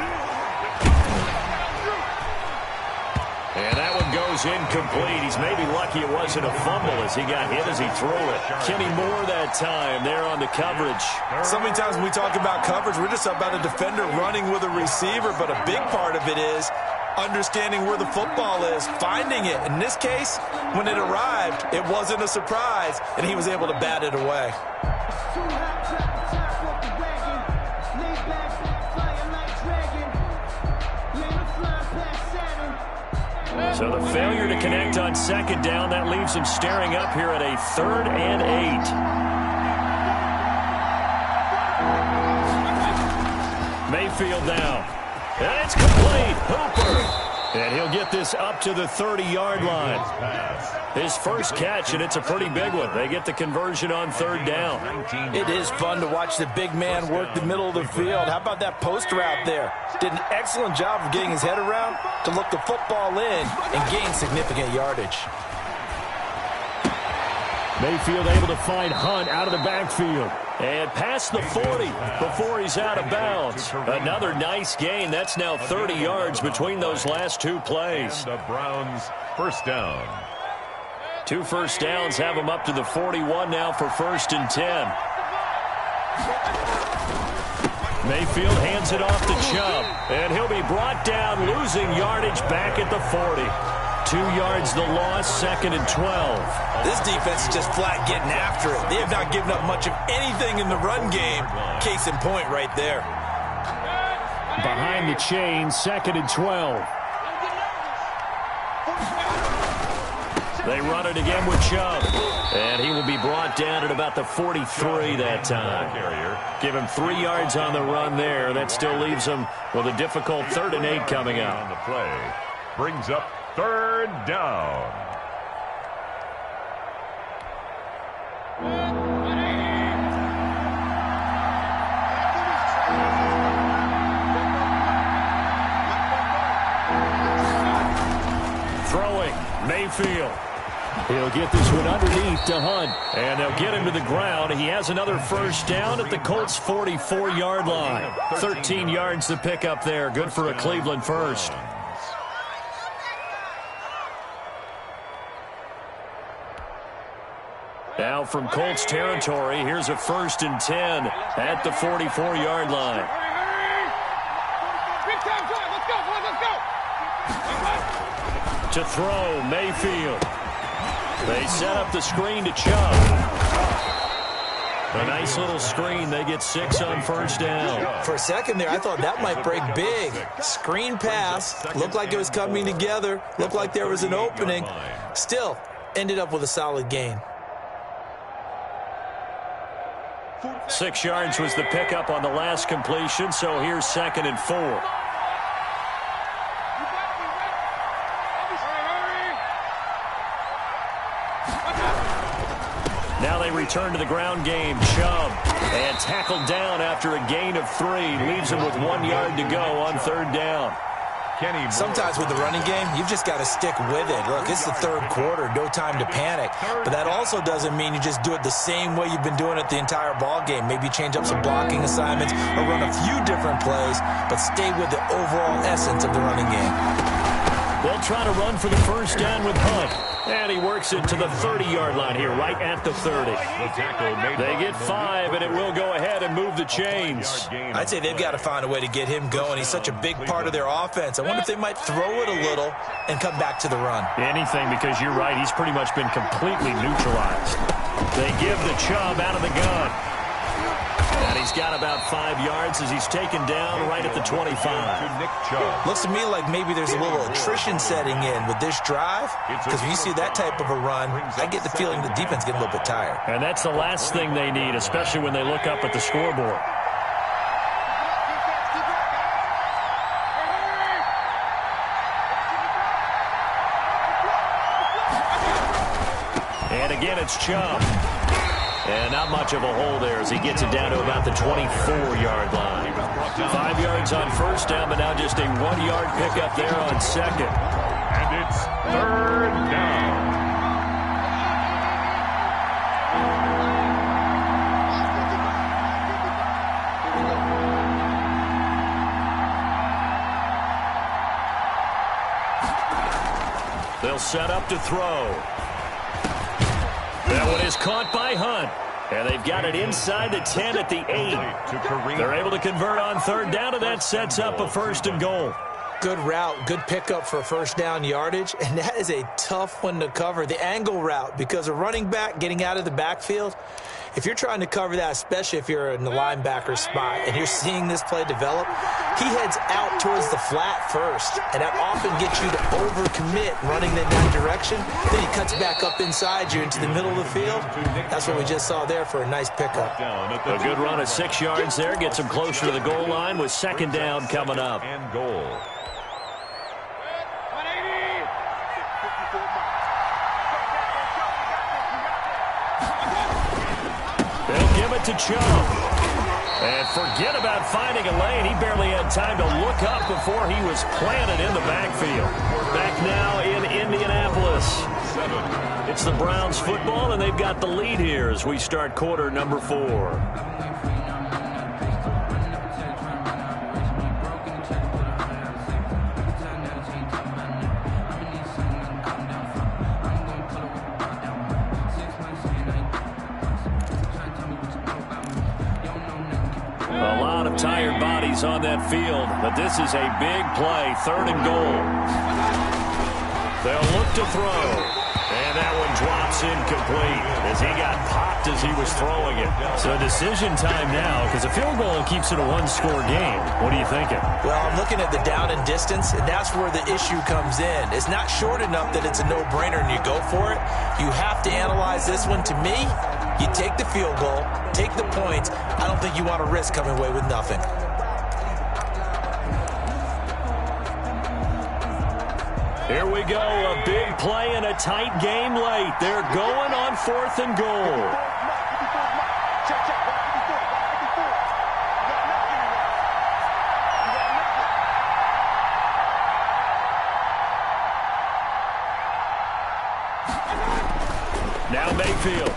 And that one goes incomplete. He's maybe lucky it wasn't a fumble as he got hit as he threw it. Kenny Moore that time there on the coverage. So many times when we talk about coverage, we're just about a defender running with a receiver, but a big part of it is understanding where the football is, finding it. In this case, when it arrived, it wasn't a surprise, and he was able to bat it away. So the failure to connect on 2nd down, that leaves him staring up here at a 3rd and 8. Mayfield now. And it's complete. Hooper. And he'll get this up to the 30-yard line. His first catch, and it's a pretty big one. They get the conversion on 3rd down. It is fun to watch the big man work the middle of the field. How about that post route there? Did an excellent job of getting his head around to look the football in and gain significant yardage. Mayfield able to find Hunt out of the backfield. And past the 40 before he's out of bounds. Another nice gain. That's now 30 yards between those last two plays. And the Browns first down. 2 first downs have him up to the 41 now for 1st and 10. Mayfield hands it off to Chubb. And he'll be brought down, losing yardage back at the 40. 2 yards the loss, 2nd and 12. This defense is just flat getting after it. They have not given up much of anything in the run game. Case in point right there. Behind the chain, 2nd and 12. They run it again with Chubb. And he will be brought down at about the 43 that time. Give him 3 yards on the run there. That still leaves him with a difficult 3rd and 8 coming up. On the play. Brings up 3rd down. Mayfield. He'll get this one underneath to Hunt. And they'll get him to the ground. He has another first down at the Colts' 44-yard line. 13 yards to pick up there. Good for a Cleveland first. Now from Colts territory, here's a 1st and 10 at the 44-yard line. To throw, Mayfield. They set up the screen to Chubb. A nice little screen. They get 6 on first down. For a second there, I thought that might break big. Screen pass. Looked like it was coming together. Looked like there was an opening. Still, ended up with a solid gain. 6 yards was the pickup on the last completion, so here's 2nd and 4. Now they return to the ground game. Chubb, and tackled down after a gain of 3. Leaves him with 1 yard to go on 3rd down. Sometimes with the running game, you've just got to stick with it. Look, it's the 3rd quarter, no time to panic. But that also doesn't mean you just do it the same way you've been doing it the entire ball game. Maybe change up some blocking assignments or run a few different plays, but stay with the overall essence of the running game. They'll try to run for the first down with Hunt. And he works it to the 30-yard line here, right at the 30. They get 5, and it will go ahead and move the chains. I'd say they've got to find a way to get him going. He's such a big part of their offense. I wonder if they might throw it a little and come back to the run. Anything, because you're right, he's pretty much been completely neutralized. They give the Chubb out of the gun. And he's got about 5 yards as he's taken down right at the 25. Looks to me like maybe there's a little attrition setting in with this drive, because when you see that type of a run, I get the feeling the defense getting a little bit tired. And that's the last thing they need, especially when they look up at the scoreboard. And again, it's Chubb. And not much of a hole there as he gets it down to about the 24-yard line. 5 yards on first down, but now just a 1-yard pickup there on 2nd. And it's 3rd down. They'll set up to throw. That one is caught by Hunt. And they've got it inside the 10 at the 8. They're able to convert on 3rd down, and that sets up a 1st and goal. Good route, good pickup for first down yardage, and that is a tough one to cover, the angle route, because a running back getting out of the backfield, if you're trying to cover that, especially if you're in the linebacker spot and you're seeing this play develop, he heads out towards the flat first, and that often gets you to overcommit running in that direction. Then he cuts back up inside you into the middle of the field. That's what we just saw there for a nice pickup. A good run of 6 yards there gets him closer to the goal line with 2nd down coming up. And goal. They'll give it to Chubb. And forget about finding a lane. He barely had time to look up before he was planted in the backfield. Back now in Indianapolis. It's the Browns football, and they've got the lead here as we start quarter number 4. Tired bodies on that field, but this is a big play, 3rd and goal. They'll look to throw, and that one drops incomplete as he got popped as he was throwing it. So decision time now, because a field goal keeps it a 1-score game. What are you thinking? Well, I'm looking at the down and distance, and that's where the issue comes in. It's not short enough that it's a no-brainer and you go for it. You have to analyze this one. To me, you take the field goal, take the points. I don't think you want to risk coming away with nothing. Here we go, a big play and a tight game late. They're going on 4th and goal. Now Mayfield.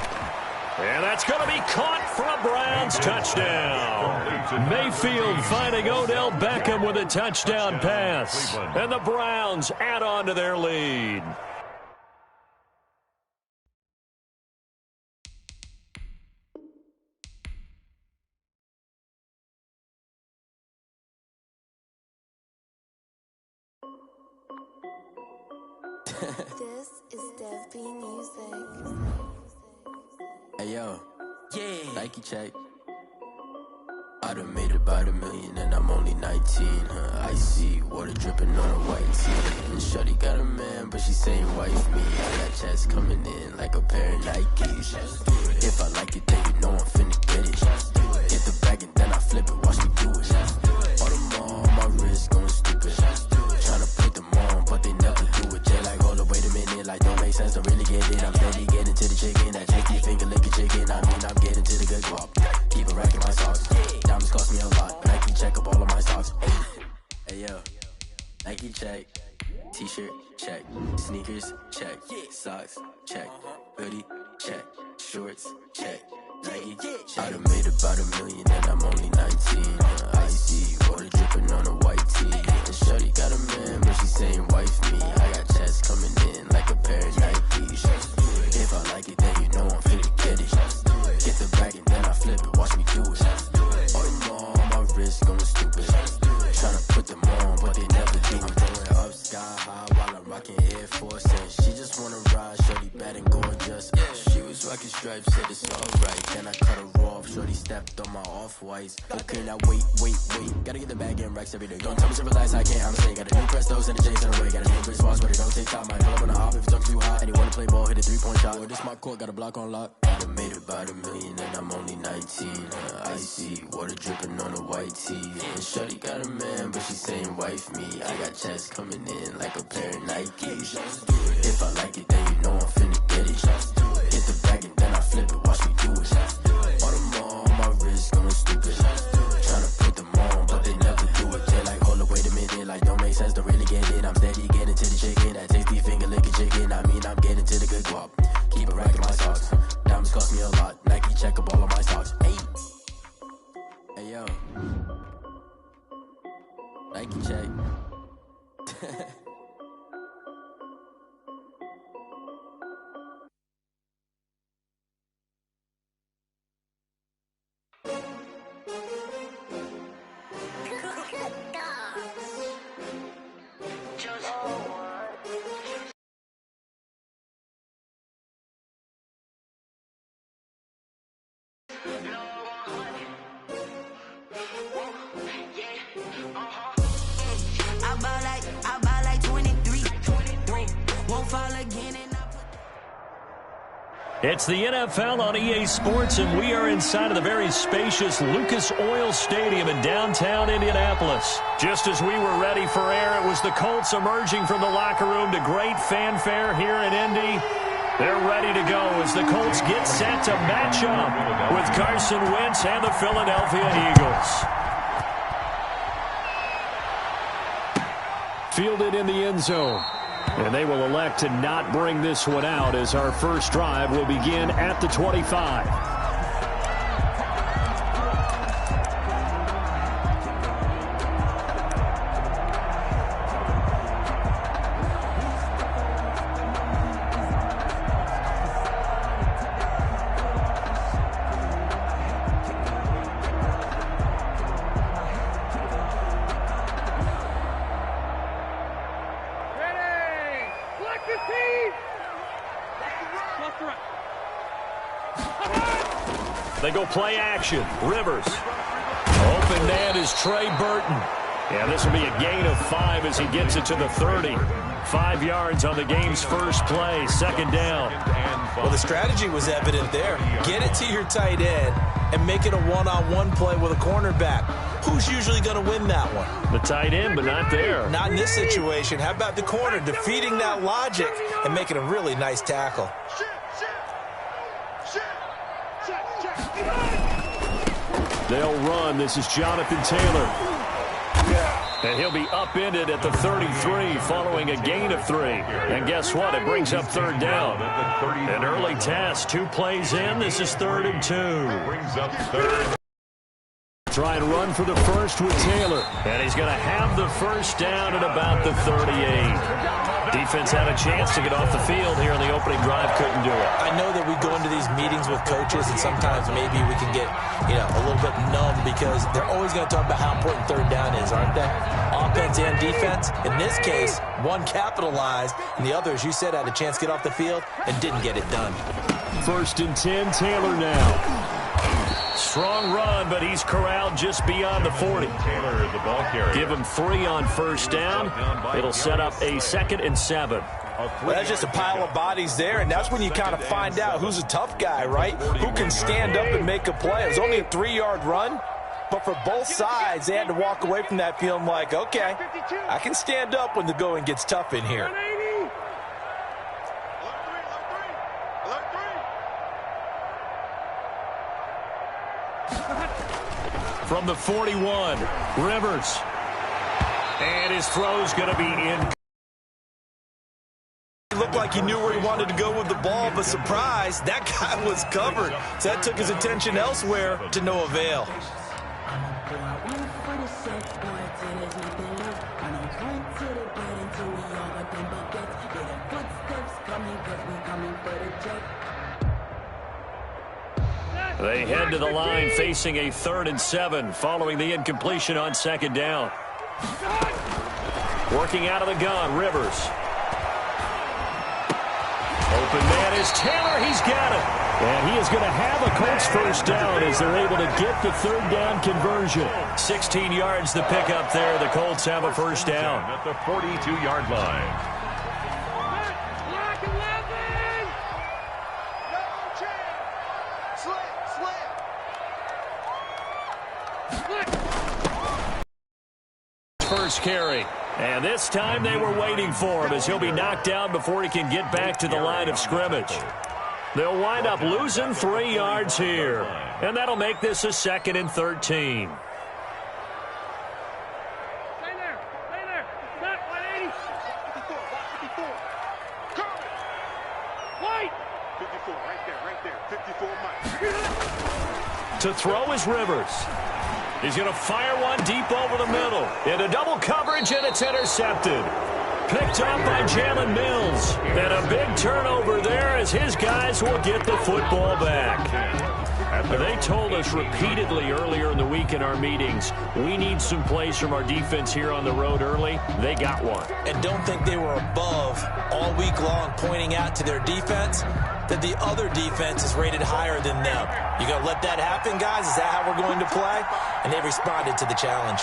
And that's going to be caught for a Browns touchdown. Mayfield finding Odell Beckham with a touchdown pass. And the Browns add on to their lead. This is Dev B Music. Hey yo, yeah, Nike check. I done made about $1 million and I'm only 19. Icy water dripping on a white tee. And shorty got a man, but she saying wife me. I got checks coming in like a pair of Nikes. If I like it, then you know I'm finna get it. Get the bag and then I flip it, watch me do it. All them on my wrist going stupid. Tryna put them on, but they never do it. They like, hold up, wait a minute, like don't make sense, don't really get it. I'm steady getting to the chicken, that tasty finger licking chicken. I mean, I'm getting to the good guap. Keep it racking my socks. Diamonds cost me a lot. Nike check up all of my socks. Hey yo, Nike check. T-shirt check. Sneakers check. Socks check. Hoodie check. Shorts check. Nike check. I done made about $1 million and I'm only 19. Icy water dripping on a white tee. And shorty got a man, but she saying wife me. I got checks coming in like a pair of Nikes. If I like it, then you know I'm finna get it. Get the bag and then I flip it, watch me do it. All them on my wrist going stupid. Tryna put them on, but they never do. I'm going up sky high while I'm rocking Air Force. And she just wanna ride, shorty bad and gorgeous. She was rocking stripes, said it's alright. Then I cut her off, shorty stepped on my off-whites. Okay, now wait. Gotta get the bag and racks every day. Don't tell me to relax, I can't, I'm saying. Got a new Prestos and a J's in the way. Got a new wristwatch, but it don't take time. Might pull up on the hop if it talks too hot. And you wanna play ball, hit a 3-point shot. Well, this my court, got a block on lock. I done made about $1 million and I'm only 19. Icy water dripping on a white tee. And shorty got a man, but she saying wife me. I got checks coming in like a pair of Nikes. If I like it, then you know I'm finna get it. Hit the bag and then I flip it, watch me do it. All them on my wrist going stupid. Tryna put them on, but they never do it. They like, hold up, wait a minute, like don't make sense, don't really get it. I'm steady getting to the chicken, that tasty finger licking chicken. I mean, I'm getting to the good guap. Keep it racking my socks. Diamonds cost me a lot. Nike check up all of my socks. Hey yo, Nike check. I buy like 23. Won't fall again and It's the NFL on EA Sports, and we are inside of the very spacious Lucas Oil Stadium in downtown Indianapolis. Just as we were ready for air, it was the Colts emerging from the locker room to great fanfare here in Indy. They're ready to go as the Colts get set to match up with Carson Wentz and the Philadelphia Eagles. Fielded in the end zone. And they will elect to not bring this one out as our first drive will begin at the 25. They go play action. Rivers. Open man is Trey Burton. Yeah, this will be a gain of 5 as he gets it to the 30. 5 yards on the game's first play. Second down. Well, the strategy was evident there. Get it to your tight end and make it a one-on-one play with a cornerback. Who's usually going to win that one? The tight end, but not there. Not in this situation. How about the corner defeating that logic and making a really nice tackle? They'll run. This is Jonathan Taylor. And he'll be upended at the 33 following a gain of 3. And guess what? It brings up third down. An early task. 2 plays in. This is 3rd and 2. Brings up third. Try and run for the first with Taylor. And he's going to have the first down at about the 38. Defense had a chance to get off the field here in the opening drive. Couldn't do it. I know that we go into these meetings with coaches, and sometimes maybe we can get, a little bit numb because they're always going to talk about how important third down is, aren't they? Offense and defense. In this case, one capitalized, and the other, as you said, had a chance to get off the field and didn't get it done. 1st and 10, Taylor now. Strong run, but he's corralled just beyond the 40. Taylor, the ball carrier. Give him 3 on first down. It'll set up a 2nd and 7. Well, that's just a pile of bodies there, and that's when you kind of find out who's a tough guy, right? Who can stand up and make a play. It was only a 3-yard run, but for both sides, they had to walk away from that feeling like, okay, I can stand up when the going gets tough in here. From the 41, Rivers. And his throw's going to be in. He looked like he knew where he wanted to go with the ball, but surprise, that guy was covered. So that took his attention elsewhere to no avail. They head to the line facing a 3rd and 7 following the incompletion on 2nd down. Working out of the gun, Rivers. Open man is Taylor. He's got it. And he is going to have a Colts first down as they're able to get the 3rd down conversion. 16 yards the pickup there. The Colts have a first down. At the 42-yard line. First carry. And this time they were waiting for him as he'll be knocked down before he can get back to the line of scrimmage. They'll wind up losing 3 yards here. And that'll make this a 2nd and 13. Stay there. Stay there. Back 180. 54. 54. Curl. White. 54. Right there. 54 Mike. To throw is Rivers. He's going to fire one deep over the middle. Into double coverage, and it's intercepted. Picked up by Jalen Mills. And a big turnover there as his guys will get the football back. They told us repeatedly earlier in the week in our meetings, we need some plays from our defense here on the road early. They got one. And don't think they were above all week long pointing out to their defense that the other defense is rated higher than them. You going to let that happen, guys? Is that how we're going to play? And they responded to the challenge.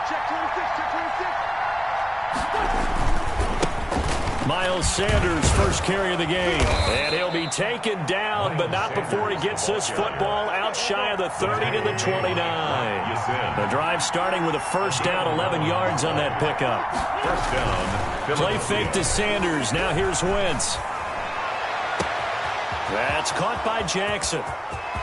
Check 26. Check 26. Miles Sanders, first carry of the game. And he'll be taken down, but not before he gets this football out shy of the 30 to the 29. The drive starting with a first down, 11 yards on that pickup. First down. Play fake to Sanders. Now here's Wentz. That's caught by Jackson.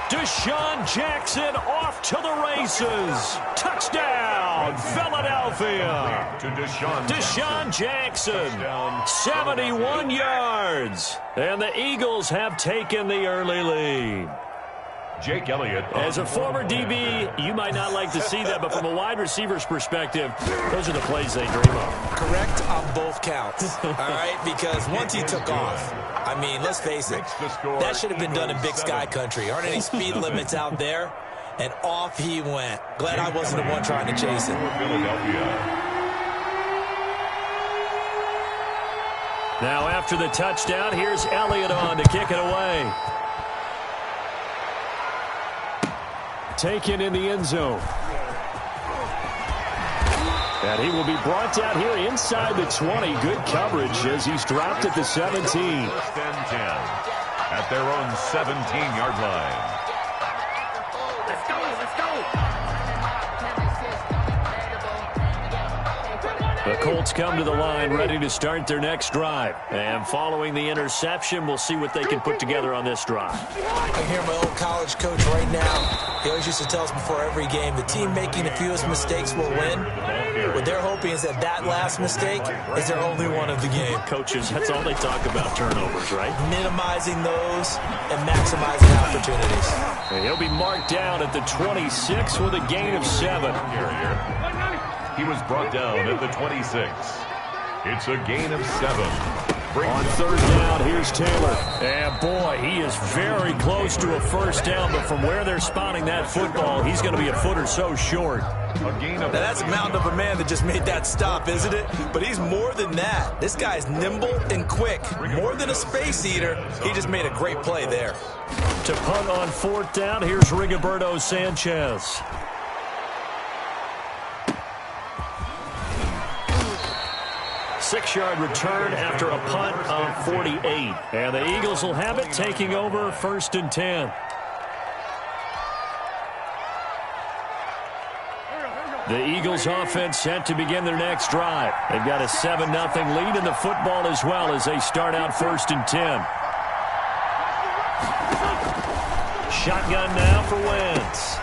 Deshaun Jackson off to the races. Touchdown, Philadelphia. To Deshaun Jackson, 71 yards. And the Eagles have taken the early lead. Jake Elliott. As a former DB, you might not like to see that, but from a wide receiver's perspective, those are the plays they dream of. Correct on both counts, all right? Because once he took off, I mean, let's face it, that should have been done in Big Sky Country. Aren't any speed limits out there? And off he went. Glad I wasn't the one trying to chase him. Now after the touchdown, here's Elliott on to kick it away. Taken in the end zone. And he will be brought down here inside the 20. Good coverage as he's dropped at the 17. First and 10 at their own 17-yard line. Let's go. The Colts come to the line ready to start their next drive. And following the interception, we'll see what they can put together on this drive. I can hear my old college coach right now. He always used to tell us before every game, the team making the fewest mistakes will win. What they're hoping is that last mistake is their only one of the game. Coaches, that's all they talk about, turnovers, right? Minimizing those and maximizing opportunities. And he'll be marked down at the 26 with a gain of 7. He was brought down at the 26. It's a gain of 7. On third down, here's Taylor. And boy, he is very close to a first down, but from where they're spotting that football, he's going to be a foot or so short. Now that's a mountain of a man that just made that stop, isn't it? But he's more than that. This guy's nimble and quick. More than a space eater, he just made a great play there. To punt on fourth down, here's Rigoberto Sanchez. Six-yard return after a punt of 48. And the Eagles will have it, taking over 1st and 10. The Eagles offense set to begin their next drive. They've got a 7-0 lead in the football as well as they start out 1st and 10. Shotgun now for Wentz.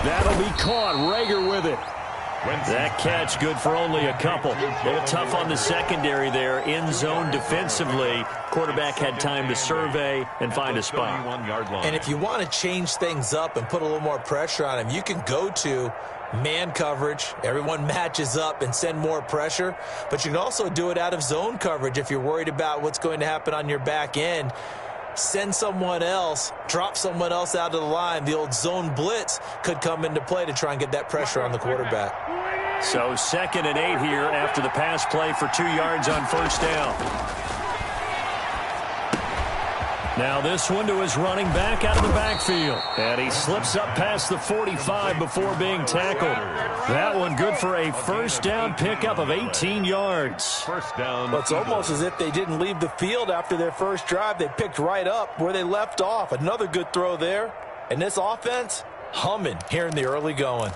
That'll be caught. Rager with it. That catch good for only a couple. A little tough on the secondary there. In zone defensively. Quarterback had time to survey and find a spot. And if you want to change things up and put a little more pressure on him, you can go to man coverage. Everyone matches up and send more pressure. But you can also do it out of zone coverage if you're worried about what's going to happen on your back end. Send someone else, drop someone else out of the line. The old zone blitz could come into play to try and get that pressure on the quarterback. So 2nd and 8 here after the pass play for 2 yards on first down. Now this one to his running back out of the backfield. And he slips up past the 45 before being tackled. That one good for a first down pickup of 18 yards. First down. Well, it's almost as if they didn't leave the field after their first drive. They picked right up where they left off. Another good throw there. And this offense, humming here in the early going.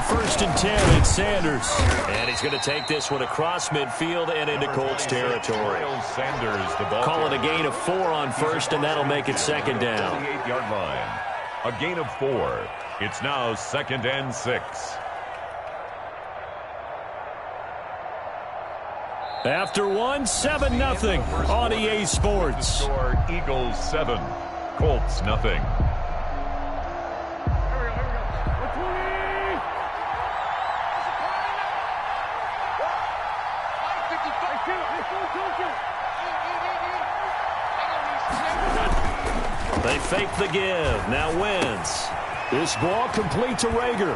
First and 10, it's Sanders. And he's going to take this one across midfield and into Colts territory. Call it a gain of 4 on first, and that'll make it 2nd down. 28-yard line. A gain of 4. It's now 2nd and 6. After one, 7-0 on EA Sports. Score Eagles 7, Colts nothing. They fake the give. Now Wentz. This ball complete to Rager.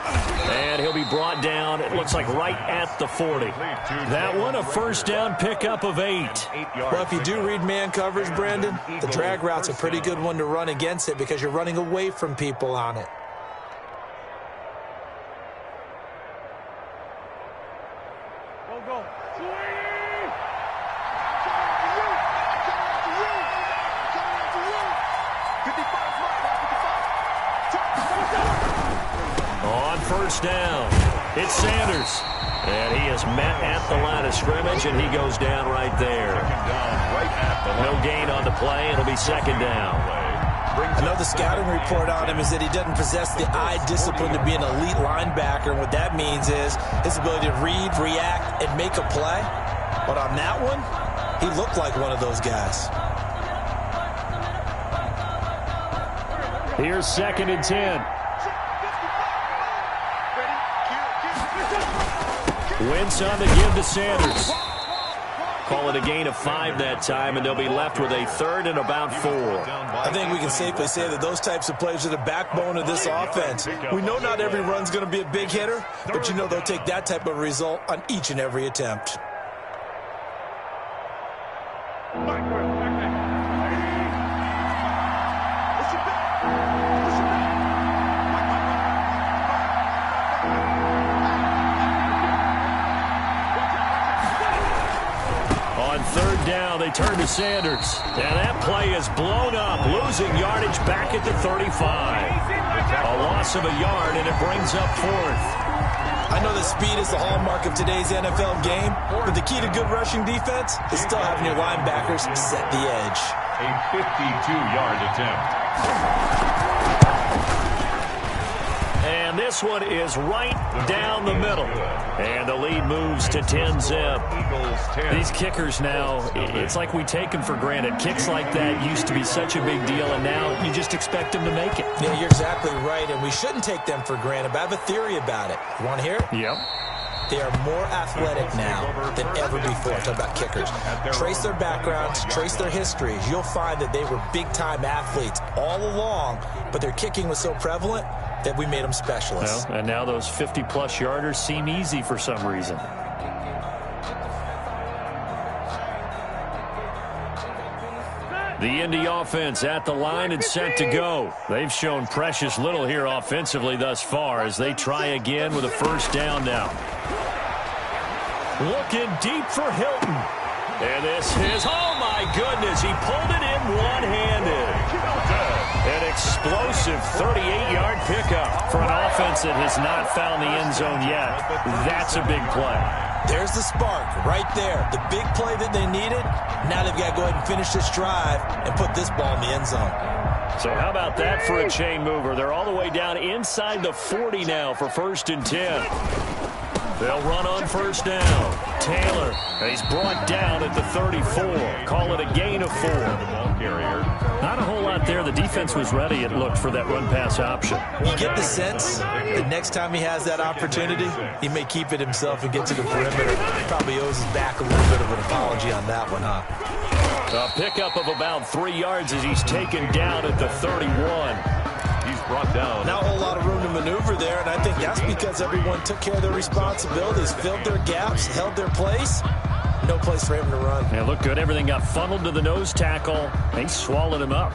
And he'll be brought down, it looks like right at the 40. That one a first down pickup of 8. Well, if you do read man coverage, Brandon, the drag route's a pretty good one to run against it because you're running away from people on it. First down. It's Sanders. And he is met at the line of scrimmage, and he goes down right there. No gain on the play. It'll be 2nd down. I know the scouting report on him is that he doesn't possess the eye discipline to be an elite linebacker. And what that means is his ability to read, react, and make a play. But on that one, he looked like one of those guys. Here's 2nd and 10. Wentz on the give to Sanders. Call it a gain of 5 that time, and they'll be left with a 3rd and about 4. I think we can safely say that those types of plays are the backbone of this offense. We know not every run's going to be a big hitter, but you know they'll take that type of result on each and every attempt. third down. They turn to Sanders. And that play is blown up, losing yardage back at the 35. A loss of a yard, and it brings up fourth. I know that speed is the hallmark of today's NFL game, but the key to good rushing defense is still having your linebackers set the edge. A 52-yard attempt. And this one is right down the middle. And the lead moves to 10-zip. These kickers now, it's like we take them for granted. Kicks like that used to be such a big deal, and now you just expect them to make it. Yeah, you're exactly right, and we shouldn't take them for granted, but I have a theory about it. You want to hear it? Yep. They are more athletic now than ever before. Talk about kickers. Trace their backgrounds, trace their histories. You'll find that they were big-time athletes all along, but their kicking was so prevalent that we made them specialists. Well, and now those 50-plus yarders seem easy for some reason. The Indy offense at the line and set to go. They've shown precious little here offensively thus far as they try again with a first down now. Looking deep for Hilton. And this is, oh my goodness, he pulled it in one-handed. An explosive 38-yard pickup for an offense that has not found the end zone yet. That's a big play. There's the spark right there. The big play that they needed. Now they've got to go ahead and finish this drive and put this ball in the end zone. So how about that for a chain mover? They're all the way down inside the 40 now for 1st and 10. They'll run on first down. Taylor, he's brought down at the 34. Call it a gain of 4. Not a whole lot there. The defense was ready, it looked, for that run-pass option. You get the sense that next time he has that opportunity, he may keep it himself and get to the perimeter. Probably owes his back a little bit of an apology on that one, huh? A pickup of about 3 yards as he's taken down at the 31. He's brought down. Not a whole lot of room to maneuver there, and I think that's because everyone took care of their responsibilities, filled their gaps, held their place. No place for him to run. Yeah, looked good. Everything got funneled to the nose tackle. They swallowed him up.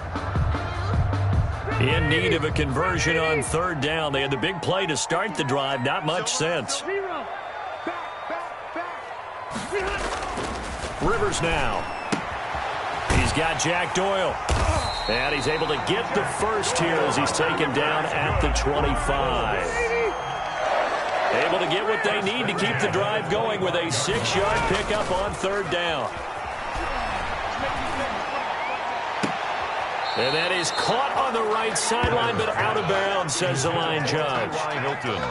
In need of a conversion on third down. They had the big play to start the drive. Not much sense. Rivers now. He's got Jack Doyle. And he's able to get the first here as he's taken down at the 25. Able to get what they need to keep the drive going with a 6-yard pickup on third down. And that is caught on the right sideline, but out of bounds, says the line judge.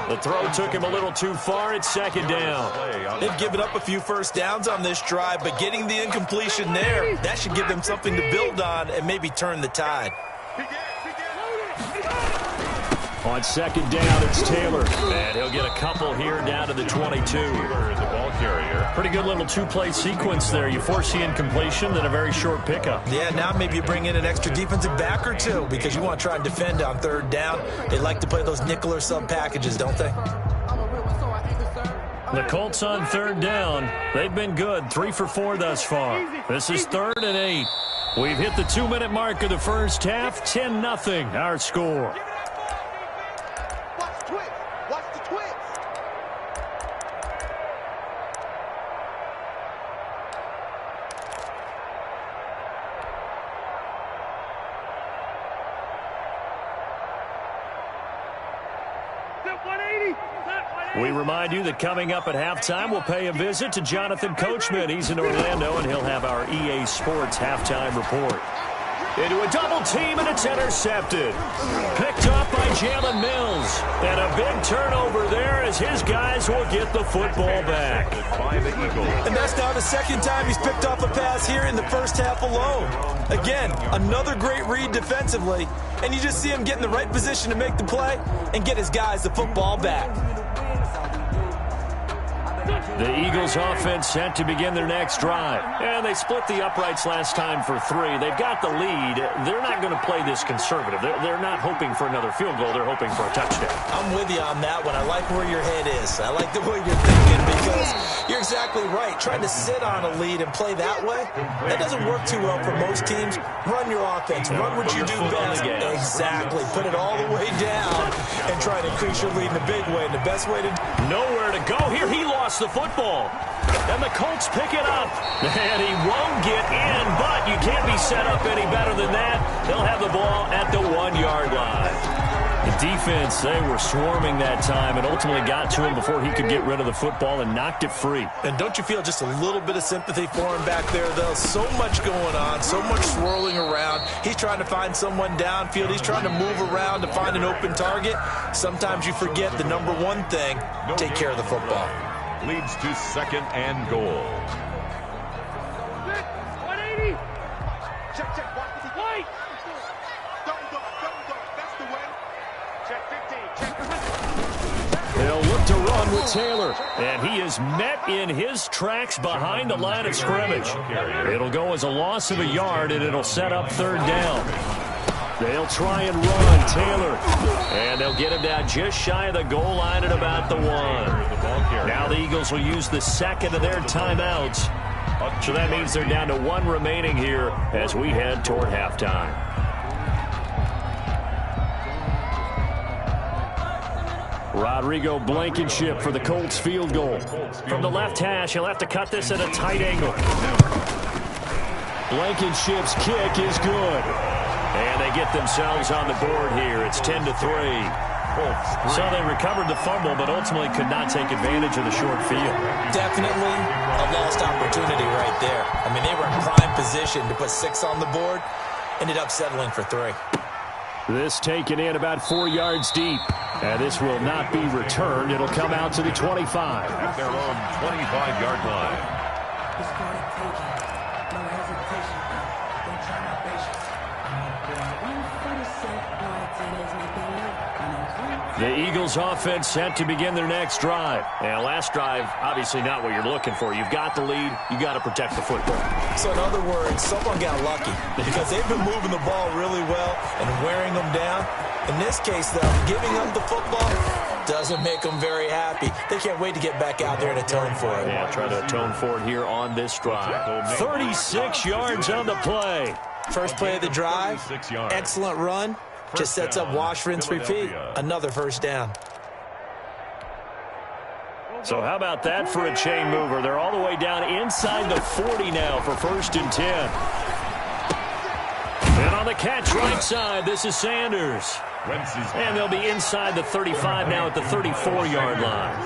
The throw took him a little too far. It's second down. They've given up a few first downs on this drive, but getting the incompletion there, that should give them something to build on and maybe turn the tide. On second down, it's Taylor. And he'll get a couple here down to the 22. The ball carrier. Pretty good little two-play sequence there. You force the incompletion, then a very short pickup. Yeah, now maybe you bring in an extra defensive back or two because you want to try and defend on third down. They like to play those nickel or sub packages, don't they? The Colts on third down. They've been good. 3 for 4 thus far. This is 3rd and 8. We've hit the 2-minute mark of the first half. 10-0 our score. We remind you that coming up at halftime, we'll pay a visit to Jonathan Coachman. He's in Orlando, and he'll have our EA Sports halftime report. Into a double team, and it's intercepted. Picked up by Jalen Mills. And a big turnover there as his guys will get the football back. And that's now the second time he's picked off a pass here in the first half alone. Again, another great read defensively. And you just see him get in the right position to make the play and get his guys the football back. The Eagles offense set to begin their next drive. And they split the uprights last time for 3. They've got the lead. They're not going to play this conservative. They're not hoping for another field goal. They're hoping for a touchdown. I'm with you on that one. I like where your head is. I like the way you're thinking because you're exactly right. Trying to sit on a lead and play that way, that doesn't work too well for most teams. Run your offense. Run what you do best. Exactly. Put it all the way down and try to increase your lead in a big way. And the best way to... Nowhere to go here. He lost the football. And the Colts pick it up. And he won't get in, but you can't be set up any better than that. They'll have the ball at the 1-yard line. The defense, they were swarming that time and ultimately got to him before he could get rid of the football and knocked it free. And don't you feel just a little bit of sympathy for him back there, though? So much going on, so much swirling around. He's trying to find someone downfield. He's trying to move around to find an open target. Sometimes you forget the number one thing, take care of the football. Leads to 2nd and goal. 180. Check, check. Wait. Don't go. That's the way. Check 15. Check. They'll look to run with Taylor. And he is met in his tracks behind the line of scrimmage. It'll go as a loss of a yard, and it'll set up 3rd down. They'll try and run Taylor. And they'll get him down just shy of the goal line at about the 1. Now the Eagles will use the 2nd of their timeouts. So that means they're down to 1 remaining here as we head toward halftime. Rodrigo Blankenship for the Colts field goal. From the left hash, he'll have to cut this at a tight angle. Blankenship's kick is good. And they get themselves on the board here. It's 10-3. So they recovered the fumble, but ultimately could not take advantage of the short field. Definitely a lost opportunity right there. I mean, they were in prime position to put 6 on the board. Ended up settling for 3. This taken in about 4 yards deep. And this will not be returned. It'll come out to the 25. At their own 25-yard line. The Eagles offense set to begin their next drive. And last drive, obviously not what you're looking for. You've got the lead. You got to protect the football. So in other words, someone got lucky because they've been moving the ball really well and wearing them down. In this case, though, giving up the football doesn't make them very happy. They can't wait to get back out there and atone for it. Yeah, try to atone for it here on this drive. 36 yards on the play. First play of the drive, excellent run. Just sets up wash, rinse, repeat. Another 1st down. So how about that for a chain mover? They're all the way down inside the 40 now for 1st and 10. And on the catch right side, this is Sanders. And they'll be inside the 35 now at the 34-yard line.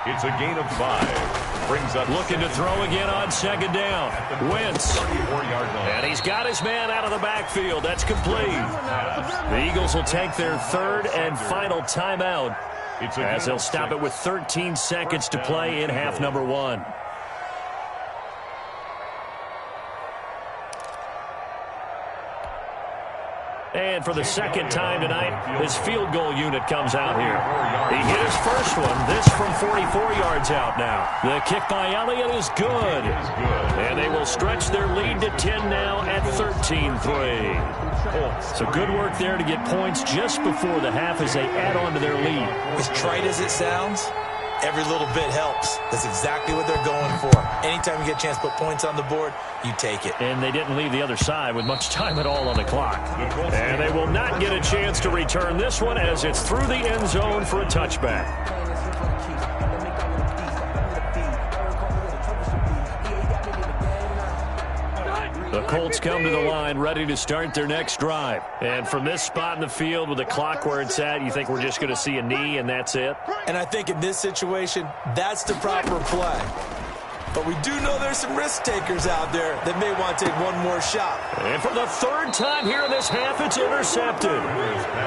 It's a gain of 5. Brings up looking to throw again on 2nd down. Wentz. And he's got his man out of the backfield. That's complete. The Eagles will take their 3rd and final timeout as they'll stop it with 13 seconds to play in half number 1. And for the 2nd time tonight, his field goal unit comes out here. He hit his first one, this from 44 yards out now. The kick by Elliott is good. And they will stretch their lead to 10 now at 13-3. So good work there to get points just before the half as they add on to their lead. As trite as it sounds, every little bit helps. That's exactly what they're going for. Anytime you get a chance to put points on the board, you take it. And they didn't leave the other side with much time at all on the clock. And they will not get a chance to return this one as it's through the end zone for a touchback. The Colts come to the line ready to start their next drive. And from this spot in the field with the clock where it's at, you think we're just going to see a knee and that's it? And I think in this situation, that's the proper play. But we do know there's some risk takers out there that may want to take one more shot. And for the 3rd time here in this half, it's intercepted.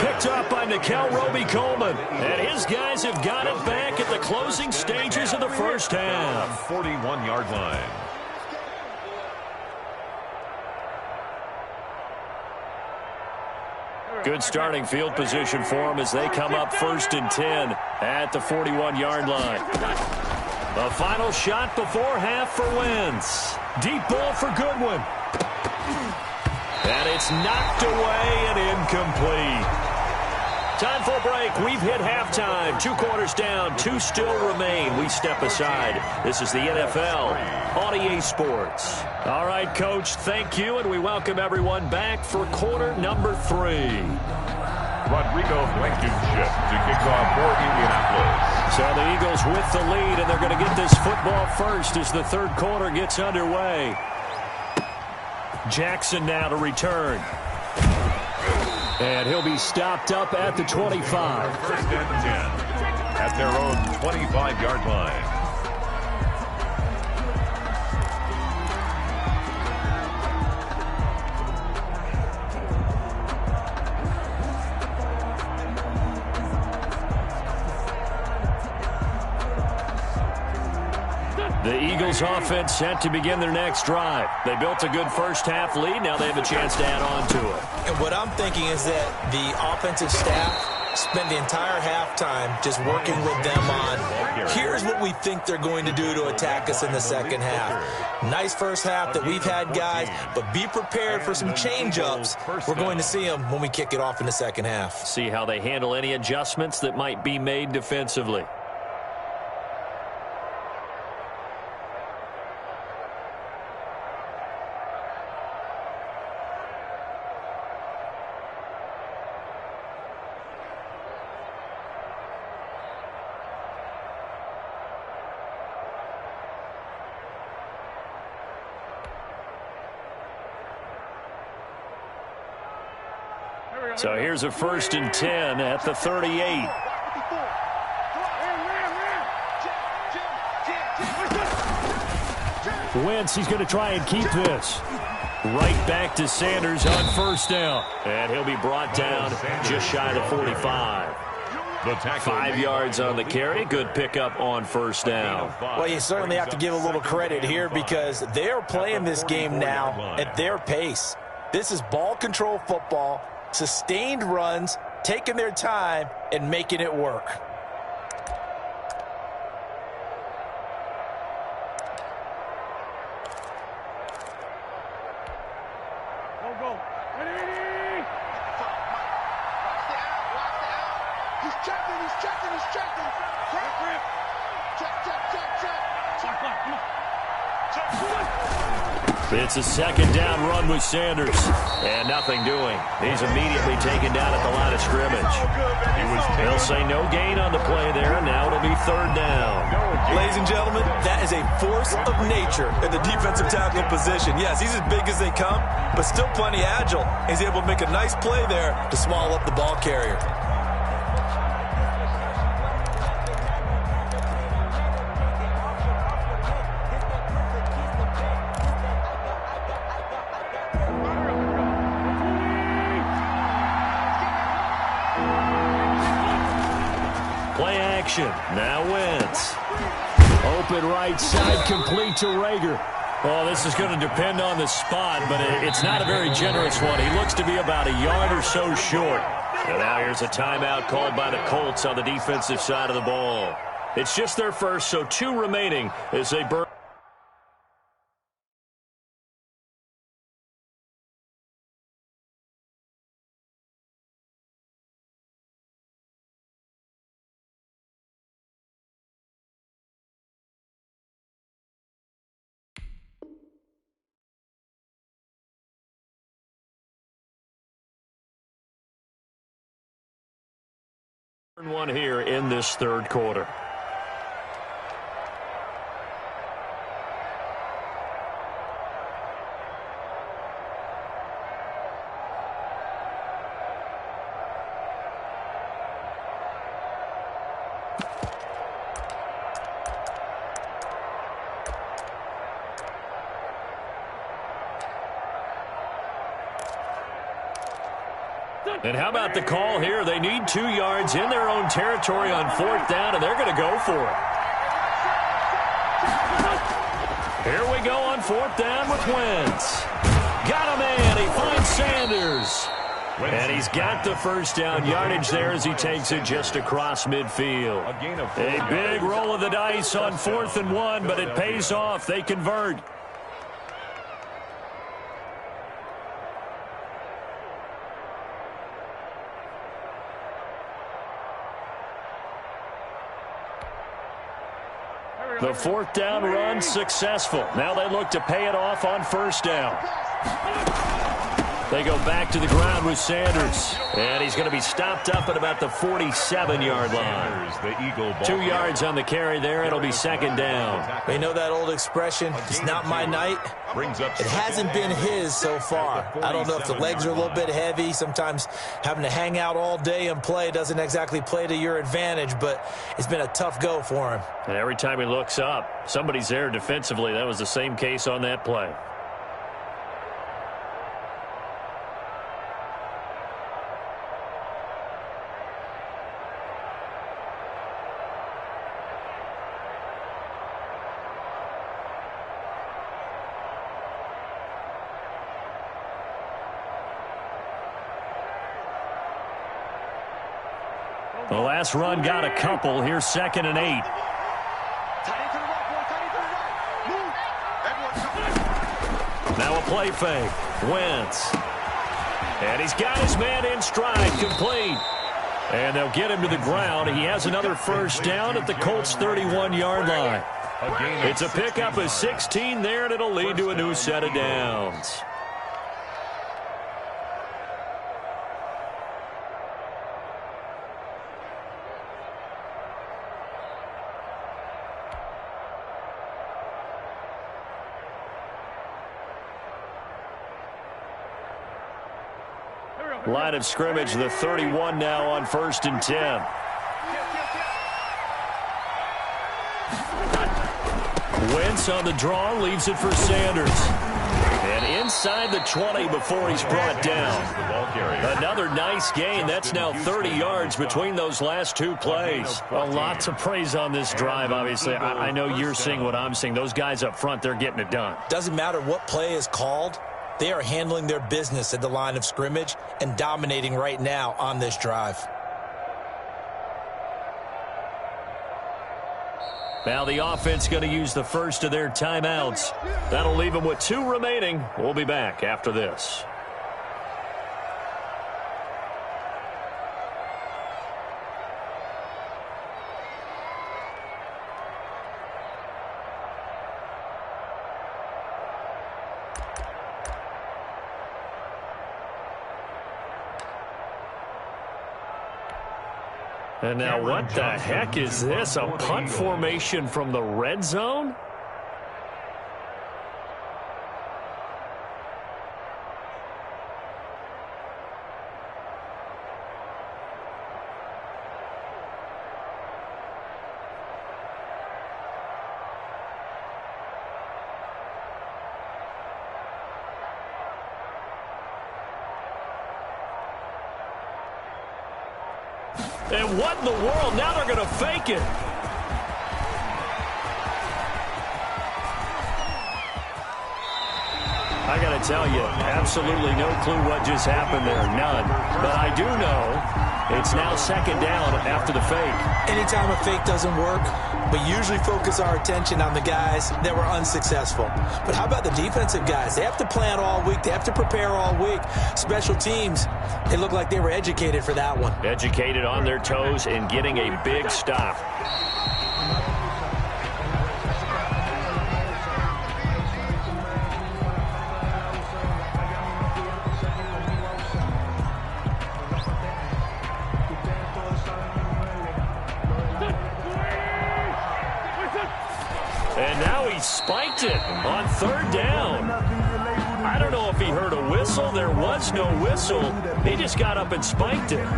Picked up by Nikel Roby-Coleman. And his guys have got it back at the closing stages of the first half. 41-yard line. Good starting field position for them as they come up 1st and 10 at the 41-yard line. The final shot before half for Wentz. Deep ball for Goodwin. And it's knocked away and incomplete. Time for a break. We've hit halftime. 2 quarters down. 2 still remain. We step aside. This is the NFL on EA Sports. All right, Coach, thank you, and we welcome everyone back for quarter number 3. Rodrigo Blankenship to kick off for Indianapolis. So the Eagles with the lead, and they're going to get this football first as the third quarter gets underway. Jackson now to return. And he'll be stopped up at the 25. First and 10 at their own 25-yard line. The Eagles offense set to begin their next drive. They built a good first-half lead. Now they have a chance to add on to it. And what I'm thinking is that the offensive staff spent the entire halftime just working with them on, here's what we think they're going to do to attack us in the second half. Nice first half that we've had, guys, but be prepared for some change-ups. We're going to see them when we kick it off in the second half. See how they handle any adjustments that might be made defensively. So here's a first and 10 at the 38. Wentz, he's going to try and keep this. Right back to Sanders on first down. And he'll be brought down just shy of the 45. 5 yards on the carry. Good pickup on first down. Well, you certainly have to give a little credit here because they're playing this game now at their pace. This is ball control football. Sustained runs, taking their time, and making it work. Go. Ready? He's checking. It's a second down run with Sanders. And nothing doing. He's immediately taken down at the line of scrimmage. They'll say no gain on the play there, and now it'll be third down. Ladies and gentlemen, that is a force of nature in the defensive tackle position. Yes, he's as big as they come, but still plenty agile. He's able to make a nice play there to swallow up the ball carrier. Now Wentz. Open right side, complete to Rager. Well, this is going to depend on the spot, but it's not a very generous one. He looks to be about a yard or so short. And now here's a timeout called by the Colts on the defensive side of the ball. It's just their first, so 2 remaining as they burn. One here in this third quarter. And how about the call here? They need 2 yards in their own territory on fourth down, and they're going to go for it. Here we go on fourth down with Wentz. Got a man. He finds Sanders. And he's got the first down yardage there as he takes it just across midfield. A big roll of the dice on 4th and 1, but it pays off. They convert. The fourth down run successful. Now they look to pay it off on first down. They go back to the ground with Sanders. And he's going to be stopped up at about the 47-yard line. The Eagle ball 2 yards on the carry there. It'll be second down. You know that old expression, it's not my night? It hasn't been his so far. I don't know if the legs are a little bit heavy. Sometimes having to hang out all day and play doesn't exactly play to your advantage, but it's been a tough go for him. And every time he looks up, somebody's there defensively. That was the same case on that play. The last run got a couple. Here's 2nd and 8. Now a play fake. Wentz. And he's got his man in stride. Complete. And they'll get him to the ground. He has another first down at the Colts' 31-yard line. It's a pickup of 16 there, and it'll lead to a new set of downs. Line of scrimmage, the 31 now on 1st and 10. Wentz on the draw, leaves it for Sanders. And inside the 20 before he's brought down. Another nice gain. That's now 30 yards between those last two plays. A lot to praise on this drive, obviously. I know you're seeing what I'm seeing. Those guys up front, they're getting it done. Doesn't matter what play is called. They are handling their business at the line of scrimmage and dominating right now on this drive. Now the offense going to use the first of their timeouts. That'll leave them with 2 remaining. We'll be back after this. And now what the heck is this? A punt formation from the red zone? And what in the world? Now they're going to fake it. I got to tell you, absolutely no clue what just happened there. None. But I do know it's now 2nd down after the fake. Anytime a fake doesn't work, we usually focus our attention on the guys that were unsuccessful. But how about the defensive guys? They have to plan all week. They have to prepare all week. Special teams, they look like they were educated for that one. Educated on their toes and getting a big stop. And now he spiked it on 3rd down. I don't know if he heard a whistle. There was no whistle. He just got up and spiked it. And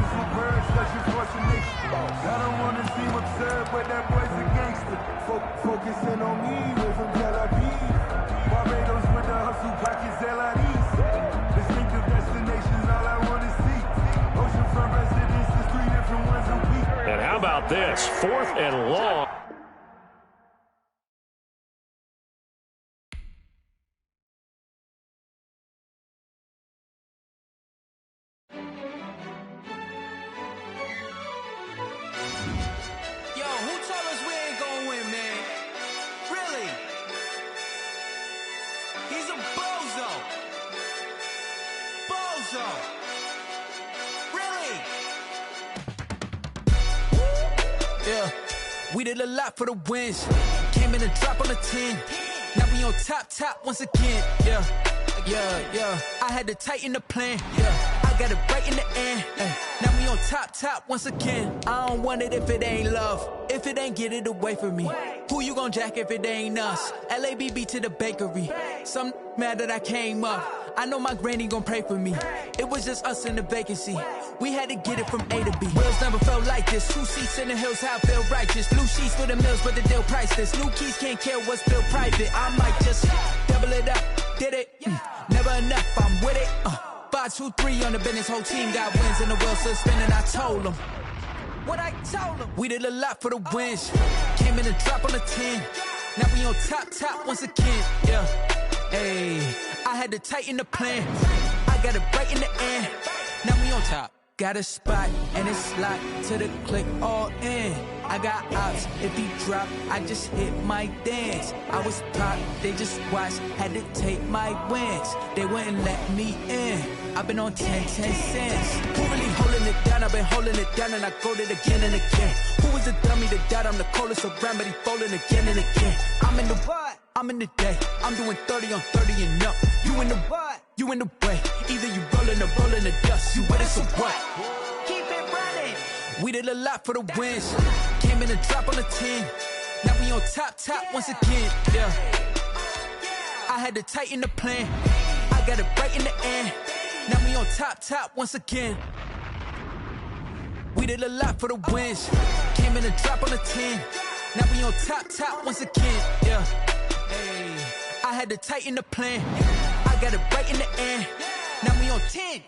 how about this? 4th and long. We did a lot for the wins. Came in and drop on the 10. Now we on top once again. Yeah. I had to tighten the plan. Yeah, I got it right in the end. Now we on top once again. I don't want it if it ain't love. If it ain't, get it away from me. Who you gon' jack if it ain't us? LABB to the bakery. Some mad that I came up. I know my granny gon' pray for me. It was just us in the vacancy. We had to get it from A to B. Wheels never felt like this. 2 seats in the hills, how I feel righteous. Blue sheets for the mills, but the deal priceless. New keys can't care what's built private. I might just double it up. Did it? Never enough, I'm with it. 5, 2, 3 on the business. Whole team got wins and the wheels still spinning. I told them what I told them. We did a lot for the wins. Came in and drop on the 10. Now we on top once again. Yeah. Hey, I had to tighten the plan. I got it right in the end. Now we on top. Got a spot and it's locked to the click all in. I got ops, if he drop, I just hit my dance. I was pop, they just watched, had to take my wins. They wouldn't let me in. I've been on 10 cents. Who really holding it down? I've been holding it down and I go it again and again. Who was the dummy that died? I'm the coldest around, but he folding again and again. I'm in the what? I'm in the day. I'm doing 30 on 30 and up. You in the what? You in the way. Either you rolling or rolling the dust. You with us or what? Keep it running. We did a lot for the wins. Came in and drop on the 10. Now we on top once again. Yeah. I had to tighten the plan. I got it right in the end. Now we on top once again. We did a lot for the wins. Came in and drop on the 10. Now we on top once again. Yeah. Hey, I had to tighten the plan. I got it right in the end. Now we on 10.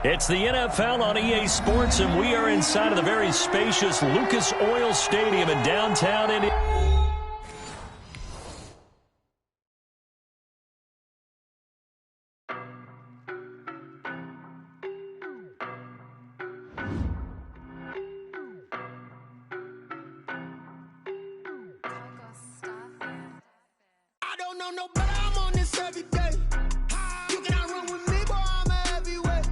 It's the NFL on EA Sports, and we are inside of the very spacious Lucas Oil Stadium in downtown Indiana. I don't know no better, I'm on this every day. You cannot run with me, boy, I'm a heavyweight.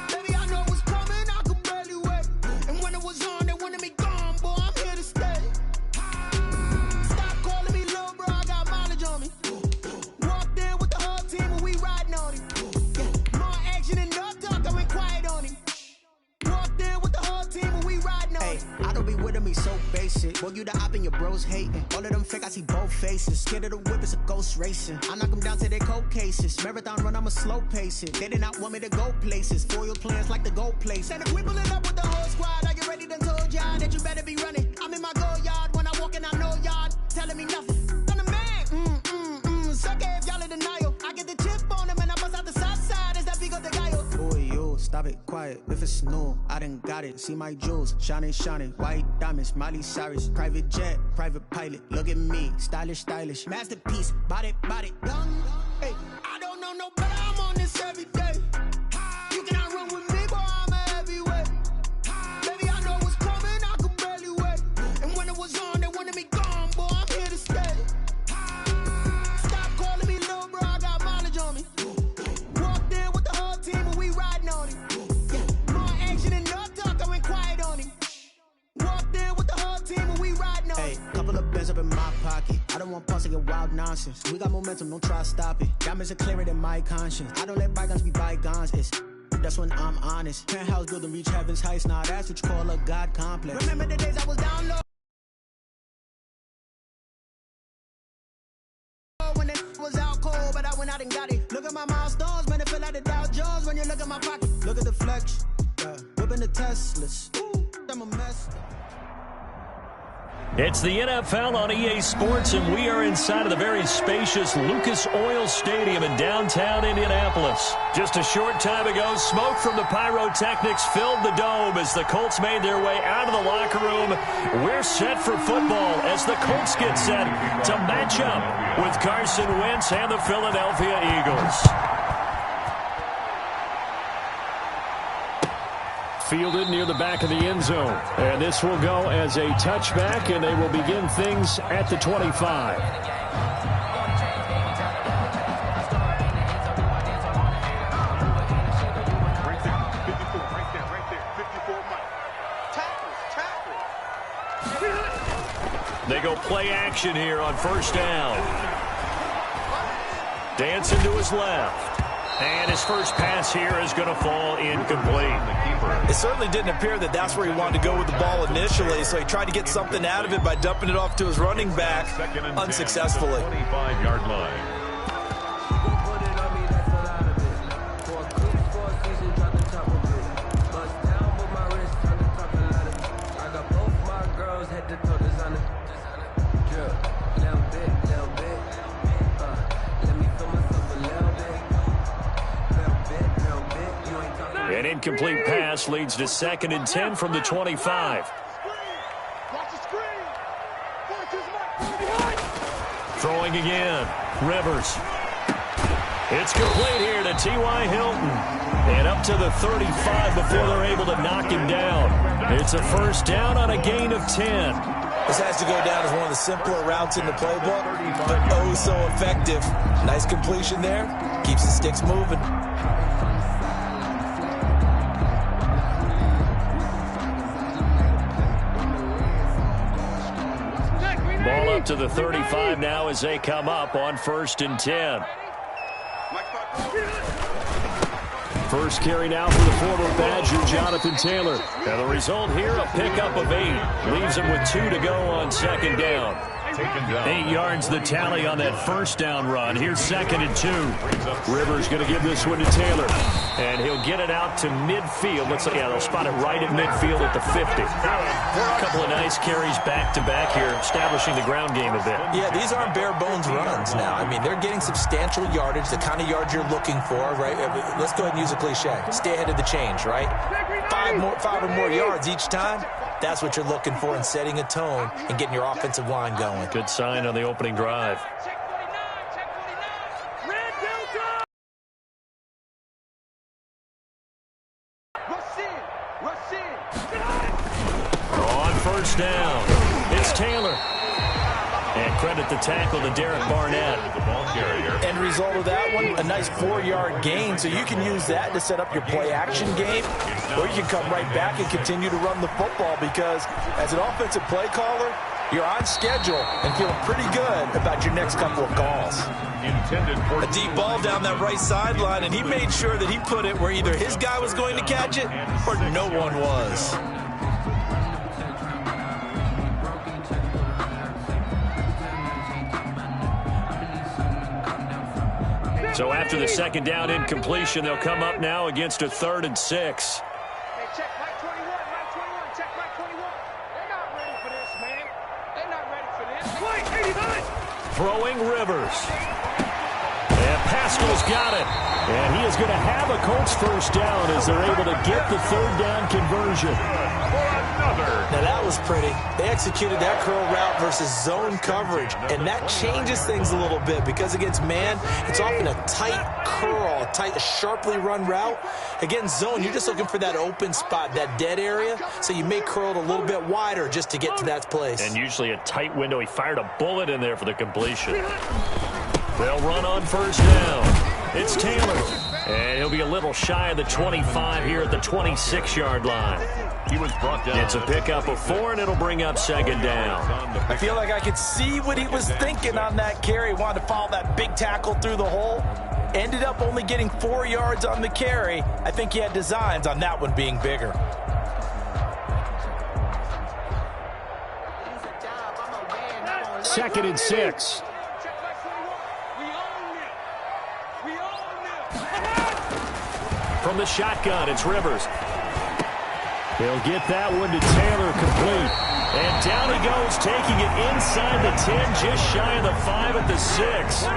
Baby, I know what's coming, I could barely wait. And when it was on, they wanted me gone, boy, I'm here to stay. Stop calling me little bro, I got mileage on me. Walked in with the whole team and we riding on him. More action than no talk, I went quiet on him. Walked in with the whole team and we riding on him. I don't be with me so basic. Boy, you the op and your bros hating. All of them fake, I see both faces. Scared of the whip, it's a ghost racing. I knock them down to their cold cases. Marathon run, I'ma slow pace it. They did not want me to go places. Foil plans like the go place. And if we pulling up with the whole squad, are you ready? Done told y'all that you better be running. I'm in my go yard. When I walk in, I know y'all telling me nothing. I'm the man. Suck it if y'all in denial. I get the chip on them and I bust out the south side. Is that Vigo de Gallo? Boy, yo, stop it, quiet. If it's new, I done got it. See my jewels, shining. White diamonds, Miley Cyrus. Private jet, private pilot. Look at me, stylish. Masterpiece, body, done. Hey, I don't know no better, I'm on this every day. You cannot run with me, boy, I'm a heavyweight. Baby, I know what's coming, I could barely wait. And when it was on, they wanted me gone, boy, I'm here to stay. Stop calling me little bro, I got mileage on me. nonsense. We got momentum, don't try to stop it. Diamonds are clearer than my conscience. I don't let bygones be bygones. That's when I'm honest. Penthouse building, reach heaven's heights. Now that's what you call a God complex. Remember the days I was down low? When it was out cold, but I went out and got it. Look at my milestones, man, it feel like the Dow Jones when you look at my pocket. Look at the flex, whipping the Teslas. Ooh, I'm a mess. It's the NFL on EA Sports, and we are inside of the very spacious Lucas Oil Stadium in downtown Indianapolis. Just a short time ago, smoke from the pyrotechnics filled the dome as the Colts made their way out of the locker room. We're set for football as the Colts get set to match up with Carson Wentz and the Philadelphia Eagles. Fielded near the back of the end zone. And this will go as a touchback, and they will begin things at the 25. They go play action here on first down. Dancing to his left. And his first pass here is going to fall incomplete. It certainly didn't appear that that's where he wanted to go with the ball initially, so he tried to get something out of it by dumping it off to his running back unsuccessfully. 25-yard line. An incomplete pass leads to 2nd and 10 from the 25. Throwing again. Rivers. It's complete here to T.Y. Hilton. And up to the 35 before they're able to knock him down. It's a first down on a gain of 10. This has to go down as one of the simpler routes in the playbook, but oh so effective. Nice completion there. Keeps the sticks moving. Ball up to the 35 now as they come up on 1st and 10. First carry now for the former Badger, Jonathan Taylor. Now the result here, a pickup of 8. Leaves him with 2 to go on 2nd down. 8 yards the tally on that first down run. Here's 2nd and 2. Rivers going to give this one to Taylor. And he'll get it out to midfield. Looks like, yeah, they'll spot it right at midfield at the 50. A couple of nice carries back-to-back here, establishing the ground game a bit. Yeah, these aren't bare-bones runs now. I mean, they're getting substantial yardage, the kind of yards you're looking for, right? Let's go ahead and use a cliche. Stay ahead of the change, right? 5 or more yards each time. That's what you're looking for in setting a tone and getting your offensive line going. Good sign on the opening drive. On first down, it's Taylor. And credit the tackle to Derek Barnett. The ball carrier. End result of that one, a nice 4-yard gain. So you can use that to set up your play-action game, or you can come right back and continue to run the football because as an offensive play caller, you're on schedule and feeling pretty good about your next couple of calls. A deep ball down that right sideline, and he made sure that he put it where either his guy was going to catch it or no one was. So after the 2nd down incompletion, they'll come up now against a 3rd and 6. Hey, check Mike 21, Mike 21, check Mike 21. They're not ready for this, man. They're not ready for this. Mike 89. Throwing Rivers. And Pascal's got it. And he is going to have a Colts first down as they're able to get the 3rd down conversion. Now that was pretty. They executed that curl route versus zone coverage, and that changes things a little bit because against man, it's often a tight curl, a sharply run route. Against zone, you're just looking for that open spot, that dead area, so you may curl it a little bit wider just to get to that place. And usually a tight window. He fired a bullet in there for the completion. They'll run on first down. It's Taylor. And he'll be a little shy of the 25 here at the 26-yard line. He was brought down. It's a pickup of 4, and it'll bring up second down. I feel like I could see what he was thinking on that carry. Wanted to follow that big tackle through the hole. Ended up only getting 4 yards on the carry. I think he had designs on that one being bigger. Second and 6. From the shotgun, it's Rivers. They'll get that one to Taylor, complete. And down he goes, taking it inside the 10, just shy of the 5 at the 6.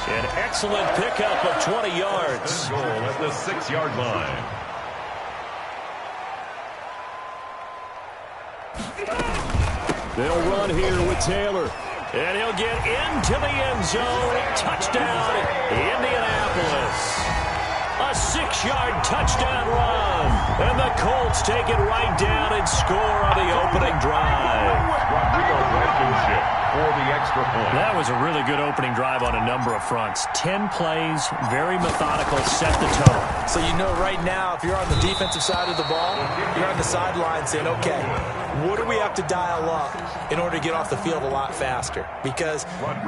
An excellent pickup of 20 yards. Goal at the 6-yard line. They'll run here with Taylor. And he'll get into the end zone. Touchdown, Indianapolis. A 6-yard touchdown run. And the Colts take it right down and score on the opening drive. Rodrigo Blankenship for the extra point. That was a really good opening drive on a number of fronts. 10 plays, very methodical, set the tone. So you know right now, if you're on the defensive side of the ball, you're on the sideline saying, okay, what do we have to dial up in order to get off the field a lot faster? Because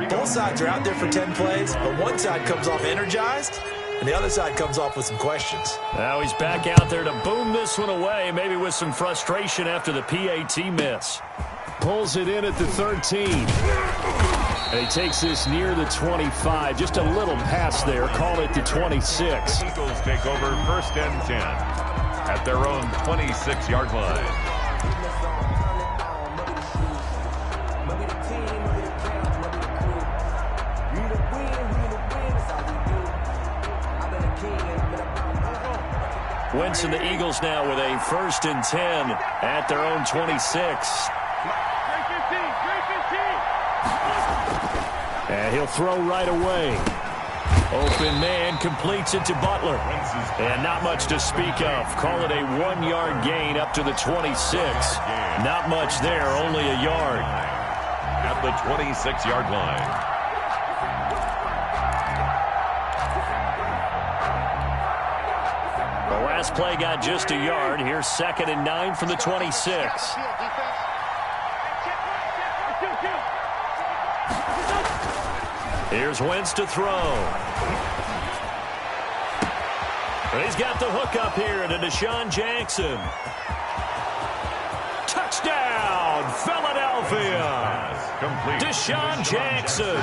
both sides are out there for 10 plays, but one side comes off energized, and the other side comes off with some questions. Now he's back out there to boom this one away, maybe with some frustration after the PAT miss. Pulls it in at the 13. And he takes this near the 25. Just a little pass there. Call it the 26. Eagles take over 1st and 10 at their own 26-yard line. Wentz and the Eagles now with a 1st and 10 at their own 26. And he'll throw right away. Open man completes it to Butler. And not much to speak of. Call it a 1-yard gain up to the 26. Not much there, only a yard. At the 26-yard line. The last play got just a yard. Here's 2nd and 9 from the 26. Here's Wentz to throw. He's got the hook up here to Deshaun Jackson. Touchdown, Philadelphia. Deshaun Jackson,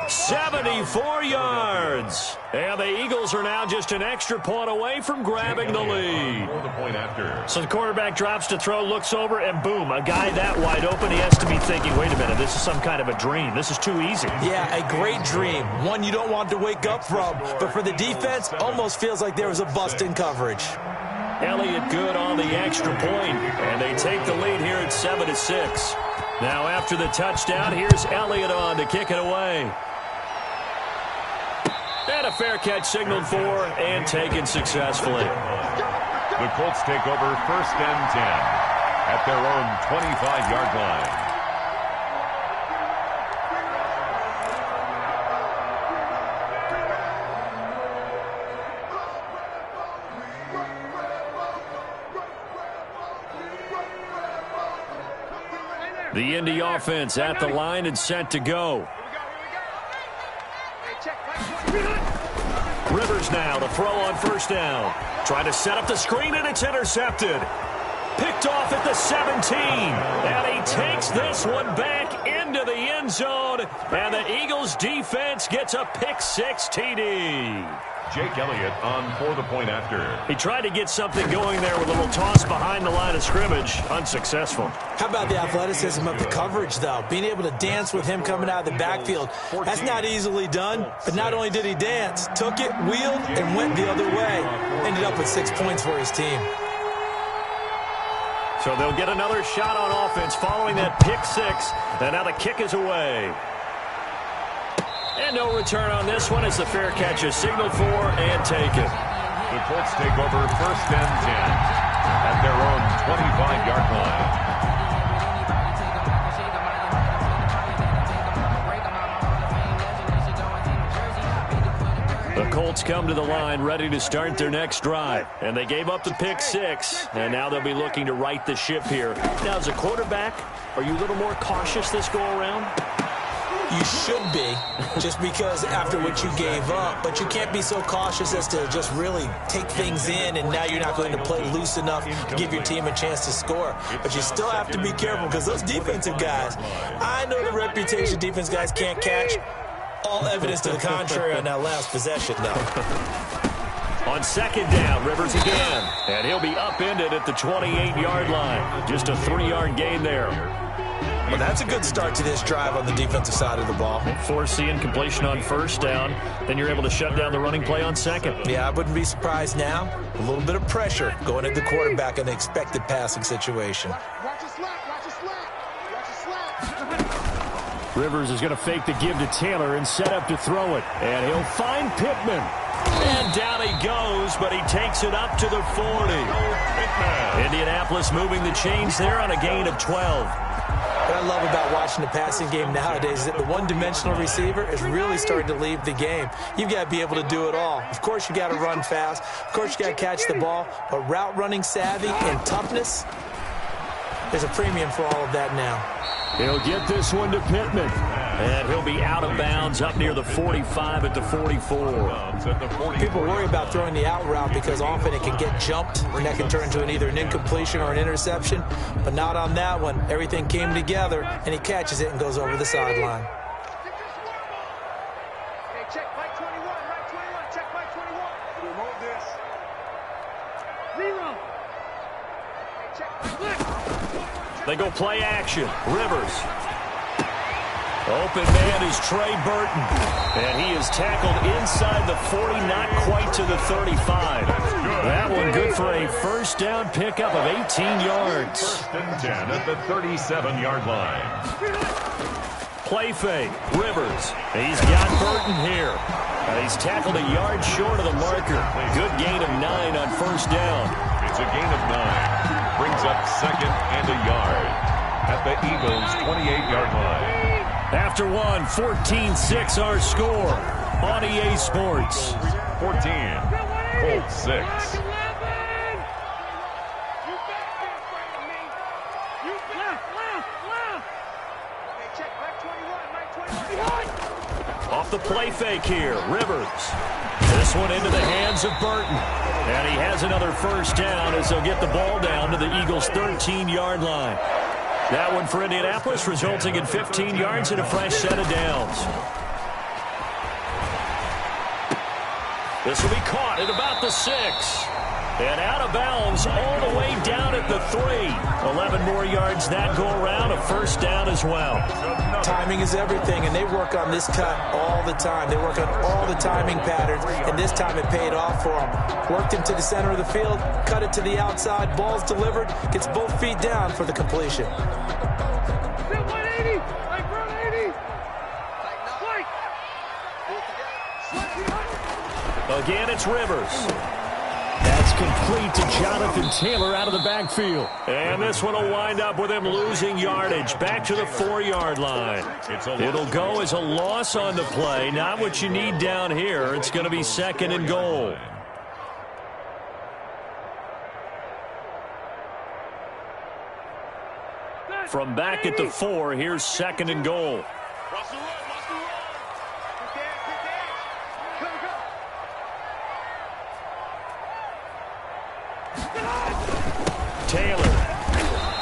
74 yards. And the Eagles are now just an extra point away from grabbing the lead. So the quarterback drops to throw, looks over, and boom, a guy that wide open, he has to be thinking, wait a minute, this is some kind of a dream. This is too easy. Yeah, a great dream. One you don't want to wake up from. But for the defense, almost feels like there was a bust in coverage. Elliott good on the extra point, and they take the lead here at 7-6. Now after the touchdown, here's Elliott on to kick it away. And a fair catch signaled for and taken successfully. The Colts take over 1st and 10 at their own 25-yard line. The Indy offense at the line and set to go. Rivers now to throw on 1st down. Trying to set up the screen, and it's intercepted. Picked off at the 17. And he takes this one back into the end zone. And the Eagles defense gets a pick-6 TD. Jake Elliott on for the point after. He tried to get something going there with a little toss behind the line of scrimmage. Unsuccessful. How about the athleticism of the coverage, though? Being able to dance with him coming out of the backfield. That's not easily done. But not only did he dance, took it, wheeled, and went the other way. Ended up with 6 points for his team. So they'll get another shot on offense following that pick-6. And now the kick is away. And no return on this one as the fair catch is signaled for and taken. The Colts take over 1st and 10 at their own 25-yard line. The Colts come to the line ready to start their next drive. And they gave up the pick 6, and now they'll be looking to right the ship here. Now, as a quarterback, are you a little more cautious this go-around? You should be, just because after what you gave up. But you can't be so cautious as to just really take things in, and now you're not going to play loose enough to give your team a chance to score. But you still have to be careful, because those defensive guys, I know the reputation defense guys can't catch. All evidence to the contrary on that last possession, though. On second down, Rivers again. And he'll be upended at the 28-yard line. Just a 3-yard gain there. Well, that's a good start to this drive on the defensive side of the ball. Force the incompletion on first down. Then you're able to shut down the running play on second. Yeah, I wouldn't be surprised now. A little bit of pressure going at the quarterback in the expected passing situation. Watch your slap, watch your slap, watch your slap. Rivers is going to fake the give to Taylor and set up to throw it. And he'll find Pittman. And down he goes, but he takes it up to the 40. Indianapolis moving the chains there on a gain of 12. What I love about watching the passing game nowadays is that the one-dimensional receiver is really starting to leave the game. You've got to be able to do it all. Of course, you got to run fast. Of course, you got to catch the ball. But route running savvy and toughness, there's a premium for all of that now. He'll get this one to Pittman. And he'll be out of bounds up near the 45 at the 44. People worry about throwing the out route because often it can get jumped, and that can turn into either an incompletion or an interception. But not on that one. Everything came together, and he catches it and goes over the sideline. Hey, check Mike 21, Mike 21, check Mike 21. Remove this. Rerun. Hey, check. They go play action. Rivers. Open man is Trey Burton. And he is tackled inside the 40, not quite to the 35. That one good for a first down pickup of 18 yards. First and 10 at the 37-yard line. Play fake. Rivers. He's got Burton here. And he's tackled a yard short of the marker. Good gain of 9 on first down. It's a gain of 9. Brings up second and a yard at the Eagles' 28-yard line. After one, 14-6 our score on EA Sports. 14, Colts 6. Off the play fake here, Rivers. This one into the hands of Burton. And he has another first down as they'll get the ball down to the Eagles' 13-yard line. That one for Indianapolis, resulting in 15 yards and a fresh set of downs. This will be caught at about the 6. And out of bounds all the way down at the 3. 11 more yards that go around, a first down as well. Timing is everything, and they work on this cut all the time. They work on all the timing patterns, and this time it paid off for them. Worked him to the center of the field, cut it to the outside, ball's delivered, gets both feet down for the completion. 180, like 180. Again, it's Rivers. That's complete to Jonathan Taylor out of the backfield. And this one will wind up with him losing yardage back to the 4-yard line. It'll go as a loss on the play. Not what you need down here. It's going to be second and goal. From back at the 4, here's second and goal. Taylor.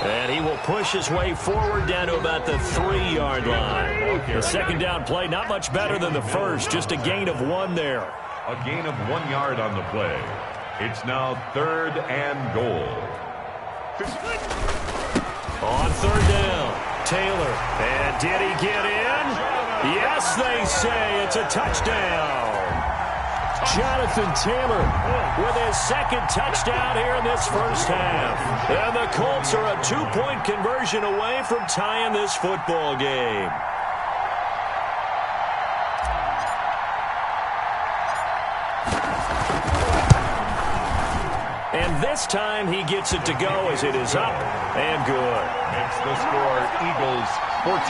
And he will push his way forward down to about the 3-yard line. The second down play, not much better than the first. Just a gain of 1 there. A gain of 1 yard on the play. It's now third and goal. On third down, Taylor. And did he get in? Yes, they say it's a touchdown. Jonathan Taylor with his second touchdown here in this first half. And the Colts are a 2-point conversion away from tying this football game. And this time he gets it to go as it is up and good. Makes the score Eagles 14,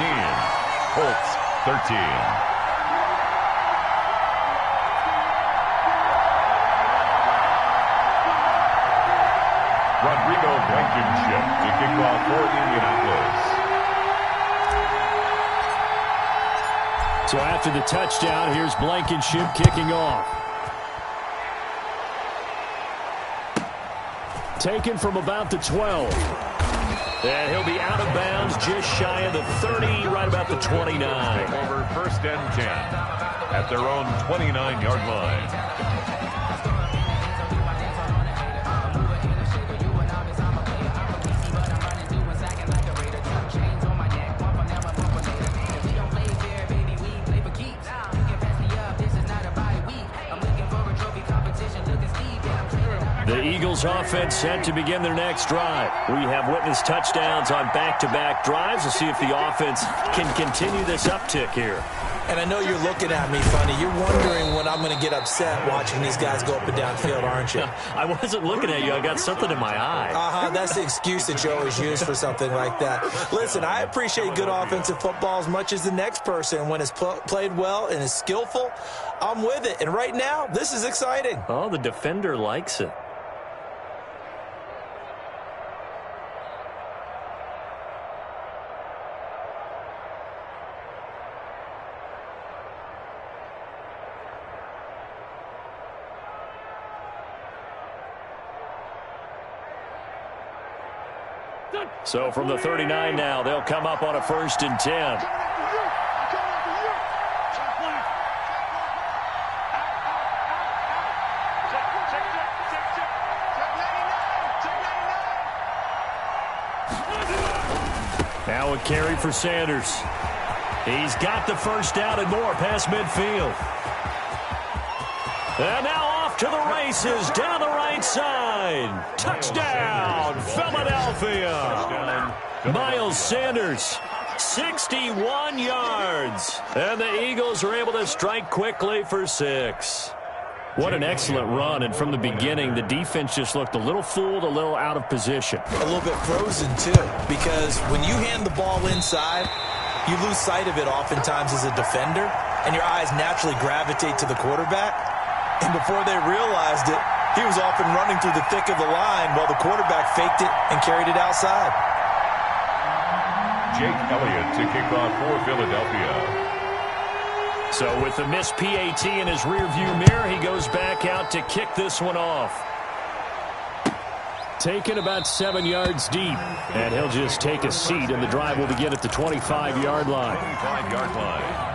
Colts 13. Blankenship to kick off for Indianapolis. So after the touchdown, here's Blankenship kicking off. Taken from about the 12. And he'll be out of bounds just shy of the 30, right about the 29. Over 1st and 10 at their own 29-yard line. The Eagles offense set to begin their next drive. We have witnessed touchdowns on back-to-back drives. We'll see if the offense can continue this uptick here. And I know you're looking at me funny. You're wondering when I'm going to get upset watching these guys go up and down field, aren't you? I wasn't looking at you. I got something in my eye. That's the excuse that you always use for something like that. Listen, I appreciate good offensive football as much as the next person. When it's played well and is skillful, I'm with it. And right now, this is exciting. Oh, the defender likes it. So from the 39 now, they'll come up on a 1st and 10. Now a carry for Sanders. He's got the first down and more past midfield. And now off to the races down the right side. Touchdown, Philadelphia. Miles Sanders, 61 yards. And the Eagles are able to strike quickly for 6. What an excellent run. And from the beginning, the defense just looked a little fooled, a little out of position. A little bit frozen, too, because when you hand the ball inside, you lose sight of it oftentimes as a defender, and your eyes naturally gravitate to the quarterback. And before they realized it, he was off and running through the thick of the line while the quarterback faked it and carried it outside. Jake Elliott to kick off for Philadelphia. So with the missed PAT in his rearview mirror, he goes back out to kick this one off. Taken about 7 yards deep. And he'll just take a seat, and the drive will begin at the 25-yard line. 25-yard line.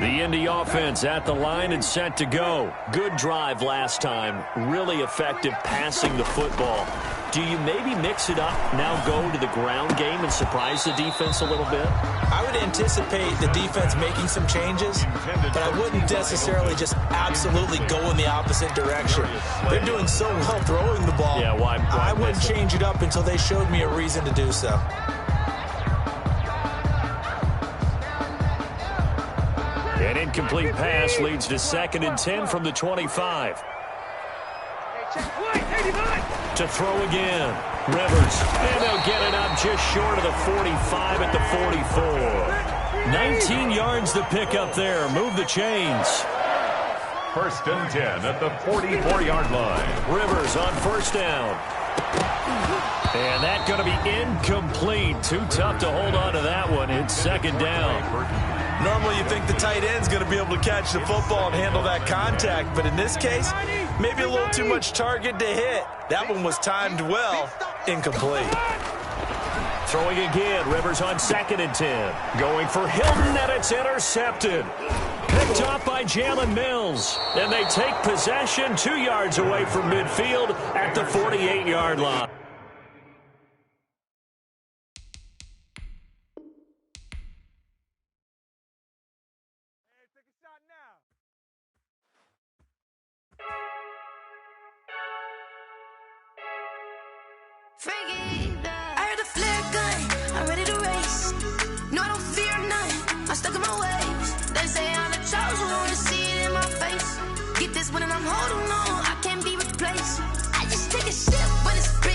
The Indy offense at the line and set to go. Good drive last time. Really effective passing the football. Do you maybe mix it up, now go to the ground game and surprise the defense a little bit? I would anticipate the defense making some changes, but I wouldn't necessarily just absolutely go in the opposite direction. They're doing so well throwing the ball. Yeah, why I wouldn't change it up until they showed me a reason to do so. An incomplete pass leads to 2nd and 10 from the 25. To throw again. Rivers. And they'll get it up just short of the 45 at the 44. 19 yards to pick up there. Move the chains. 1st and 10 at the 44-yard line. Rivers on 1st down. And that's going to be incomplete. Too tough to hold on to that one. It's 2nd down. Normally you think the tight end's going to be able to catch the football and handle that contact, but in this case, maybe a little too much target to hit. That one was timed well. Incomplete. Throwing again. Rivers on 2nd and 10. Going for Hilton, and it's intercepted. Picked up by Jalen Mills. And they take possession 2 yards away from midfield at the 48-yard line. Freaky, I heard the flare gun, I'm ready to race. No, I don't fear none, I'm stuck in my ways. They say I'm the chosen one, to see it in my face. Get this one and I'm holding on, I can't be replaced. I just take a sip when it's free.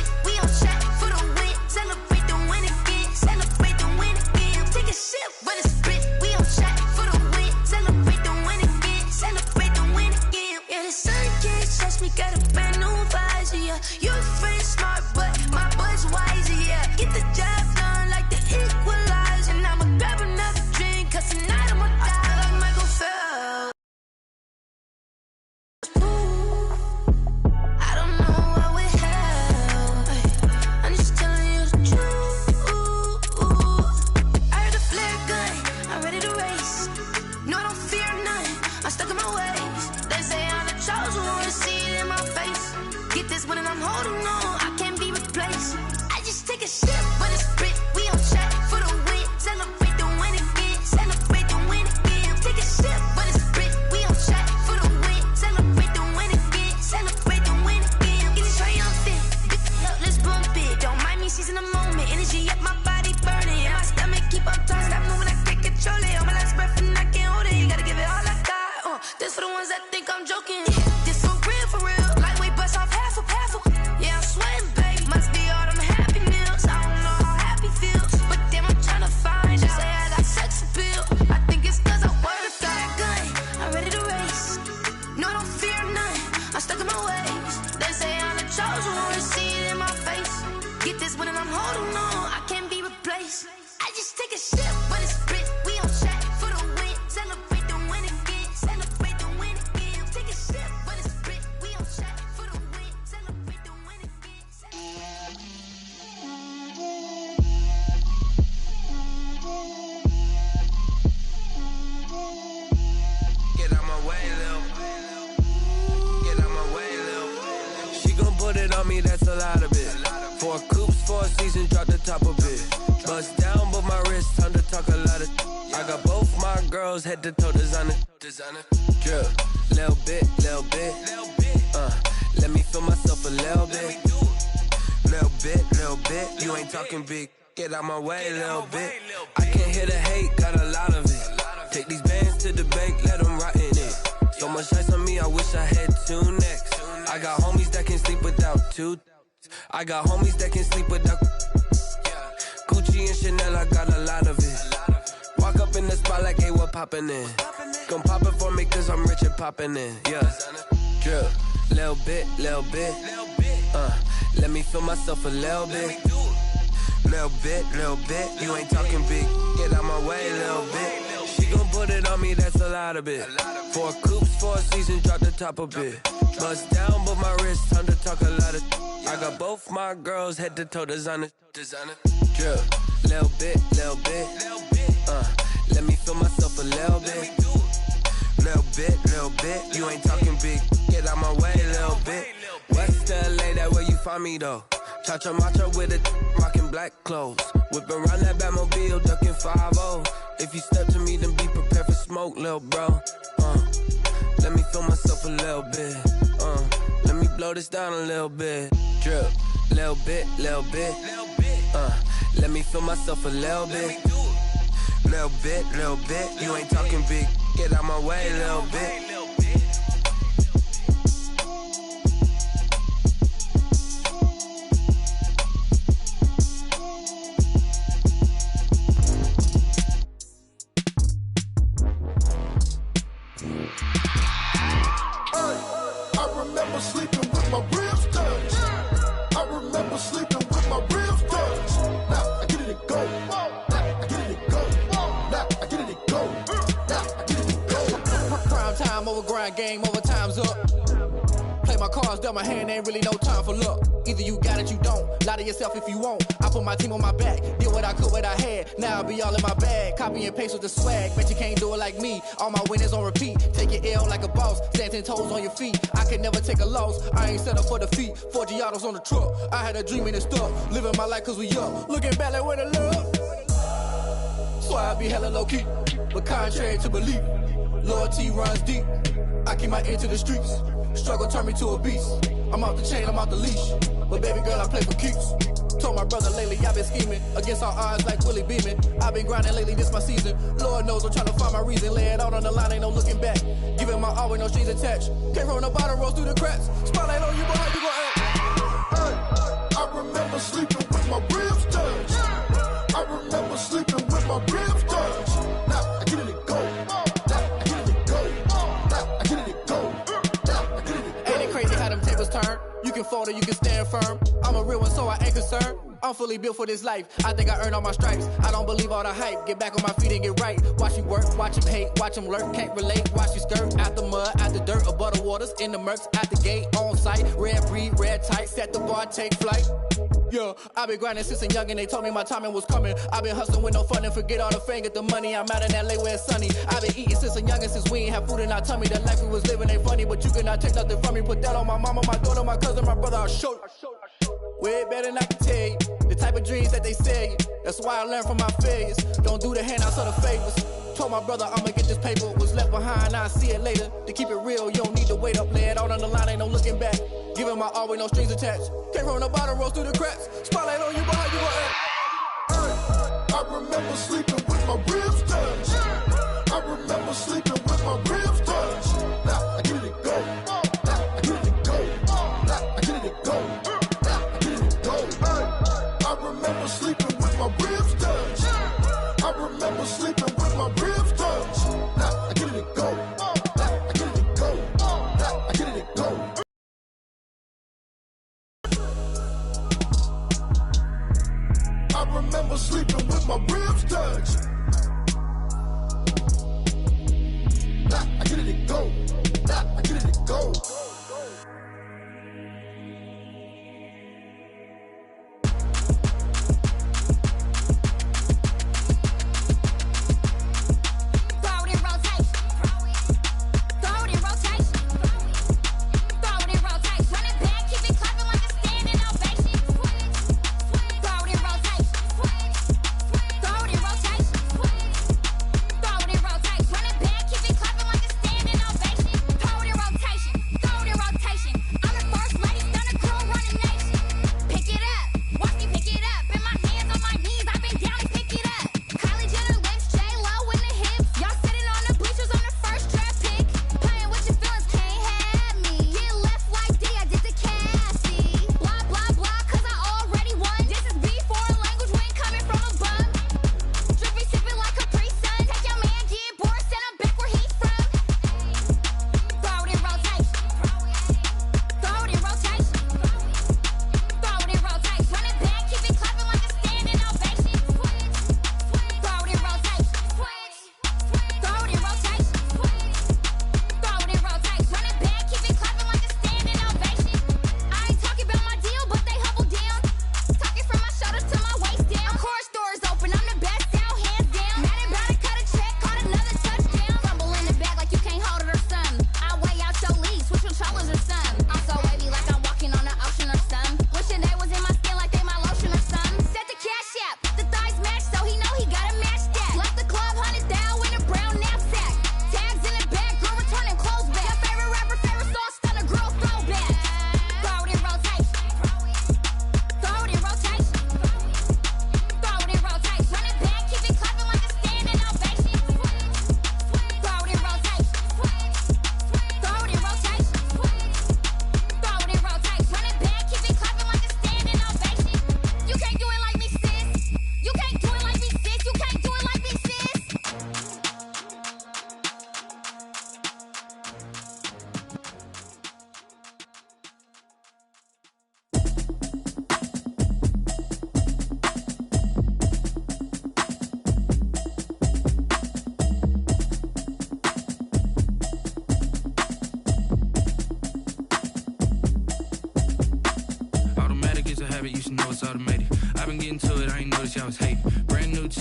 I'm stuck in my ways. They say I'm the chosen one, to see it in my face. Get this one and I'm holding on, I can't be replaced. I just take a sip, but it's split. We on track for the win. Celebrate the win again. Celebrate the win again. Take a sip, but it's split. We on track for the win. Celebrate the win again. Celebrate the win again. Get this triumphant. Let's bump it. Don't mind me, she's in the moment. Energy up, my body burning. And my stomach keep up tight. Stop moving, I can't control it. On my last breath and I can't hold it. You gotta give it all I got. This for the ones that think I'm joking. This for real. Lightweight bust off half a. Yeah, I'm sweating, babe. Must be all them happy meals. I don't know how happy feels, but damn, I'm tryna find out. Say I got sex appeal. I think it's cause I work out. Gun, I'm ready to race. No, don't fear none. I'm stuck in my ways. They say I'm the chosen one, to see it in my face. Get this one and I'm holding on, I can't be replaced. I just take a sip, but it's split. We on track for the win. Celebrate the win again. Celebrate the win again. Take a sip, but it's split. We on track for the win. Celebrate the win again. Get out my way, Lil. Get out my way, Lil. She gon' put it on me, that's a lot of it. 4 coops, 4 seasons, drop the top of it. Bust down, but my wrist, time to talk a lot of. I got both my girls, head to toe designer. Drip, little bit. Let me feel myself a little bit. Little bit. You ain't talking big. Get out my way, little bit. I can't hear the hate, got a lot of it. Take these bands to the bank, let them rot in it. So much ice on me, I wish I had 2 necks. I got homies that can sleep without 2. I got homies that can sleep without Gucci and Chanel, I got a lot of it. Walk up in the spot like, hey, what poppin' in? Gon' pop it for me cause I'm rich and poppin' in, yeah. Drip, little bit. Let me feel myself a little bit. Little bit. You ain't talking big. Get out my way, little bit. She gon' put it on me, that's a lot of it. 4 coops, 4 seasons, drop the top a bit. Bust down, but my wrist, time to talk a lot of. I got both my girls, head to toe designer. Drip, little bit. Let me feel myself a little bit. Little bit. You ain't talking big. Get out my way, little bit. West LA, that where you find me though. Cha-cha matcha with it, rockin' black clothes. Whip around that Batmobile, ducking 5-0. If you step to me, then be prepared for smoke, lil' bro. Let me feel myself a little bit. Let me blow this down a little bit. Drip, little bit. Let me feel myself a little bit. Little bit. You ain't talking big. Get out my way, little bit. Sleeping with my ribs touched. I remember sleeping with my ribs touched. Now I get it and go. Now I get it and go. Now I get it and go. Now I get it and go. Prime time over grind game, over time's up. Play my cards, dealt my hand, ain't really no time for luck. Either you got it, you don't. Lie to yourself if you won't. I put my team on my back, did what I could, what I had. Now I'll be all in my bag. Copy and paste with the swag. Bet you can't do it like me. All my winners on repeat. Take your L like a boss. Stand 10 toes on your feet. I can never take a loss. I ain't set up for defeat. 4 Giottos on the truck. I had a dream and it's stuck. Living my life cause we up. Looking back like where the love. So I be hella low key. But contrary to belief, loyalty runs deep. I keep my ear to the streets. Struggle turned me to a beast. I'm off the chain, I'm off the leash. But baby girl, I play for keeps. Told my brother lately, I've been scheming against all odds like Willie Beeman. I've been grinding lately, this my season. Lord knows I'm trying to find my reason. Lay it out on the line, ain't no looking back. Giving my all with no strings attached. Can't roll no bottle, rolls through the cracks. Spotlight on you, boy, how you gon' act? I remember sleeping with my ribs touched. I remember sleeping with my ribs touched. Now I get it and go. Now I get it and go. Now I get it and go. Now I get it and go. Ain't it crazy how them tables turn? You can fold or you can stand firm. I'm a real one, so I ain't concerned. I'm fully built for this life. I think I earned all my stripes. I don't believe all the hype. Get back on my feet and get right. Watch you work, watch him hate, watch him lurk. Can't relate, watch you skirt. Out the mud, out the dirt, above the waters, in the murks, out the gate, on site. Red breed, red tight, set the bar, take flight. Yeah, I been grinding since a young and they told me my timing was coming. I been hustling with no fun and forget all the fame, get the money. I'm out in LA where it's sunny. I been eating since a young and since we ain't have food in our tummy. The life we was living ain't funny, but you cannot take nothing from me. Put that on my mama, my daughter, my cousin, my brother, I'll show you. Way better than I can tell you. The type of dreams that they sell you. That's why I learned from my failures. Don't do the handouts or the favors. Told my brother I'ma get this paper. Was left behind, I'll see it later. To keep it real, you don't need to wait up. Lay it out on the line, ain't no looking back. Giving my all with no strings attached. Came from the bottom, rose through the cracks. Spotlight on you, but how you gon' act? I remember sleeping with my ribs touched. I remember sleeping with my ribs touched. Now I get it go. Now I get it go. Now I get it go. Now I get it go. I remember sleeping with my ribs touched. I remember sleeping with my ribs touched. Now I get it go. Now I get it go. Now I get it go. I remember sleeping with my ribs touched. Nah, I get it go. Nah, I get it go.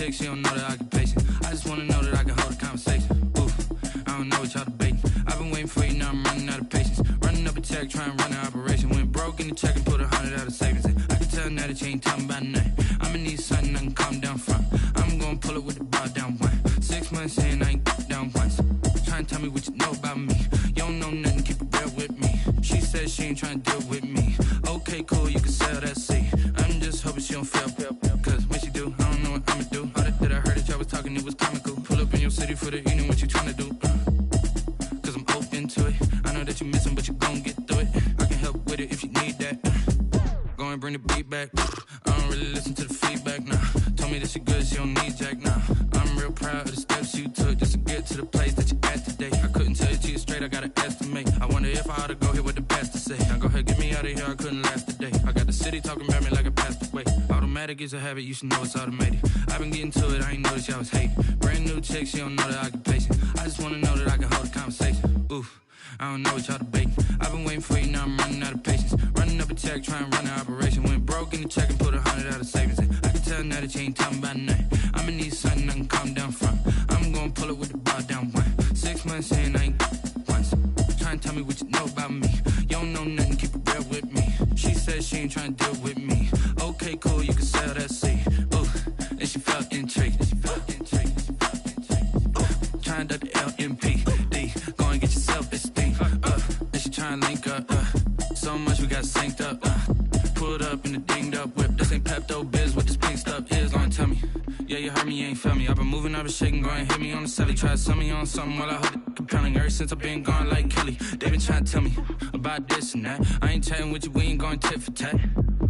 She don't know the occupation. I just wanna know that I can hold a conversation. Oof, I don't know what y'all debating. I've been waiting for you, now I'm running out of patience. Running up a check, trying to run an operation. Went broke in the check and put 100 out of savings in. I can tell now that you ain't talking about nothing. I'ma need something I can calm down from. I'm gonna pull it with the bar down one. 6 months in, I ain't down once. Trying to tell me what you know about me. You don't know nothing, keep it real with me. She said she ain't trying to deal with me. Okay, cool, you can sell that seat. I'm just hoping she don't fail. Cause when she do, I don't know what I'ma do. All that I heard that y'all was talking, it was comical. Pull up in your city for the evening, what you tryna do? Cause I'm open to it. I know that you missing, but you gon' get through it. I can help with it if you need that. Go and bring the beat back. I don't really listen to the feedback, nah. Told me that she good, she don't need jack, nah. I'm real proud of the steps you took just to get to the place that you at today. I couldn't tell you to you straight, I gotta estimate. I wonder if I ought to go here with the best to say. Now go ahead, get me out of here, I couldn't last today. I got the city talking about me like I passed away. Automatic is a habit, you should know it's automated. I've been getting to it, I ain't noticed y'all was hating. Brand new chick, she don't know the occupation. I just wanna know that I can hold a conversation. Oof, I don't know what y'all debating. I've been waiting for you, now I'm running out of patience. Running up a check, trying to run an operation. Went broke in the check and put 100 out of savings in. I can tell now that you ain't talking about nothing. I'ma need something I can calm down from. I'm gonna pull it with the bar down one. 6 months in, I ain't once. Trying to tell me what you know about me. You don't know nothing, keep it real with me. She said she ain't trying to deal with me. Okay, cool, you can sell that seed. Ooh, and she felt intrigued. Trying to the LMPD. Go and get yourself esteem. And she trying to link up. So much we got synced up. Pulled up in the dinged up whip. This ain't Pepto Biz, what this pink stuff is. Long tell me. Yeah, you heard me, you ain't felt me. I've been moving, I've been shaking, go and hit me on the celly. Try to sell me on something while I hold it compelling. Ever since I've been gone like Kelly, they been trying to tell me about this and that. I ain't chatting with you, we ain't going tit for tat.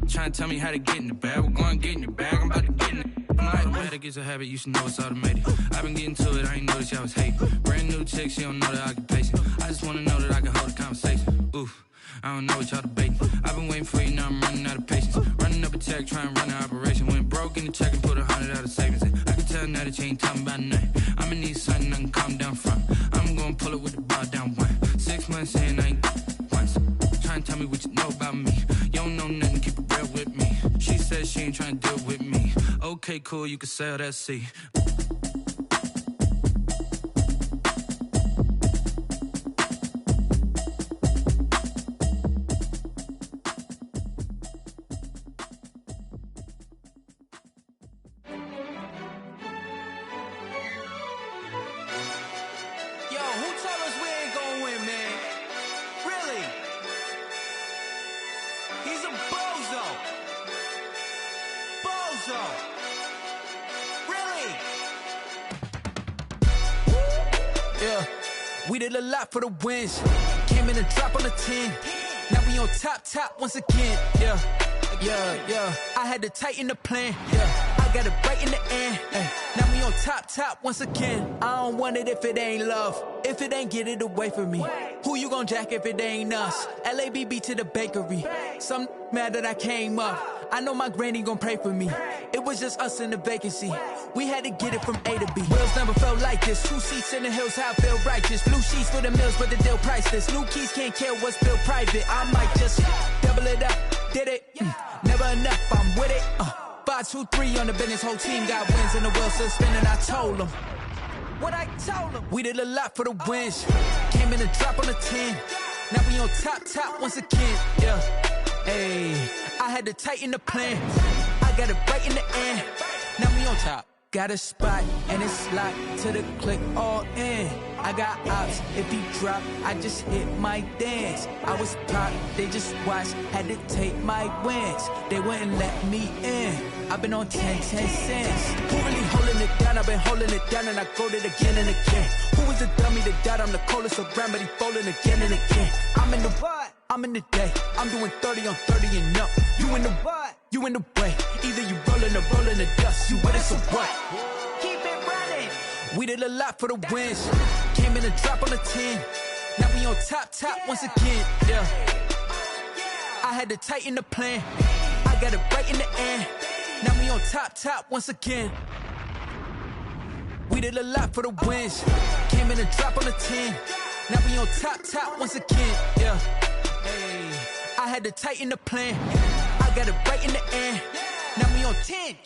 Trying to tell me how to get in the bag. We're going to get in the bag, I'm about to get in it. I'm automatic, it's a habit, you should know it's automated. I've been getting to it, I ain't noticed y'all was hating. Brand new chick, she don't know the occupation. I just wanna know that I can hold a conversation. Oof, I don't know what y'all debating. I've been waiting for you, now I'm running out of patience. Running up a check, trying to run an operation. Went broke in the check and put 100 out of savings in. I can tell now that you ain't talking about nothing. I'ma need something I can calm down from. I'm gonna pull it with the bar down one. 6 months in, I ain't once. Trying to tell me what you know about me. You don't know nothing, keep it real with me. She said she ain't trying to deal with me. Okay, cool, you can sell that seed. We did a lot for the wins. Came in a drop on the 10. Now we on top once again. Yeah. I had to tighten the plan. Yeah. I got it right in the end. Now we on top once again. I don't want it if it ain't love. If it ain't, get it away from me. Who you gon' jack if it ain't us? LABB to the bakery. Some mad that I came up. I know my granny gon' pray for me. It was just us in the vacancy. We had to get it from A to B. Wheels never felt like this. 2 seats in the hills, how I feel righteous. Blue sheets for the mills, but the deal priceless. New keys can't care what's built private. I might just double it up. Did it? Never enough, I'm with it. 5, 2, 3 on the business. Whole team got wins and the wheels still spinning. I told them what I told them. We did a lot for the wins. Came in a drop on the 10. Now we on top once again. Yeah. Hey, I had to tighten the plan. I got it right in the end. Now we on top. Got a spot and it's locked to the click all in. I got ops, if he drop, I just hit my dance. I was pop, they just watched, had to take my wins. They wouldn't let me in. I've been on 10 cents. Who really holding it down? I've been holding it down and I go it again and again. Who is the dummy that died? I'm the coldest around, but he folding again and again. I'm in the what? I'm in the day. I'm doing 30 on 30 and up. You in the what? You in the way. Either you rolling or rolling the dust. You with us or what? Keep it running. We did a lot for the wins. Came in a drop on the 10. Now we on top once again. Yeah. I had to tighten the plan. I got it right in the end. Now we on top once again. We did a lot for the wins. Came in a drop on the 10. Now we on top once again. Yeah. Hey, I had to tighten the plan. I got it right in the end. Now we on 10.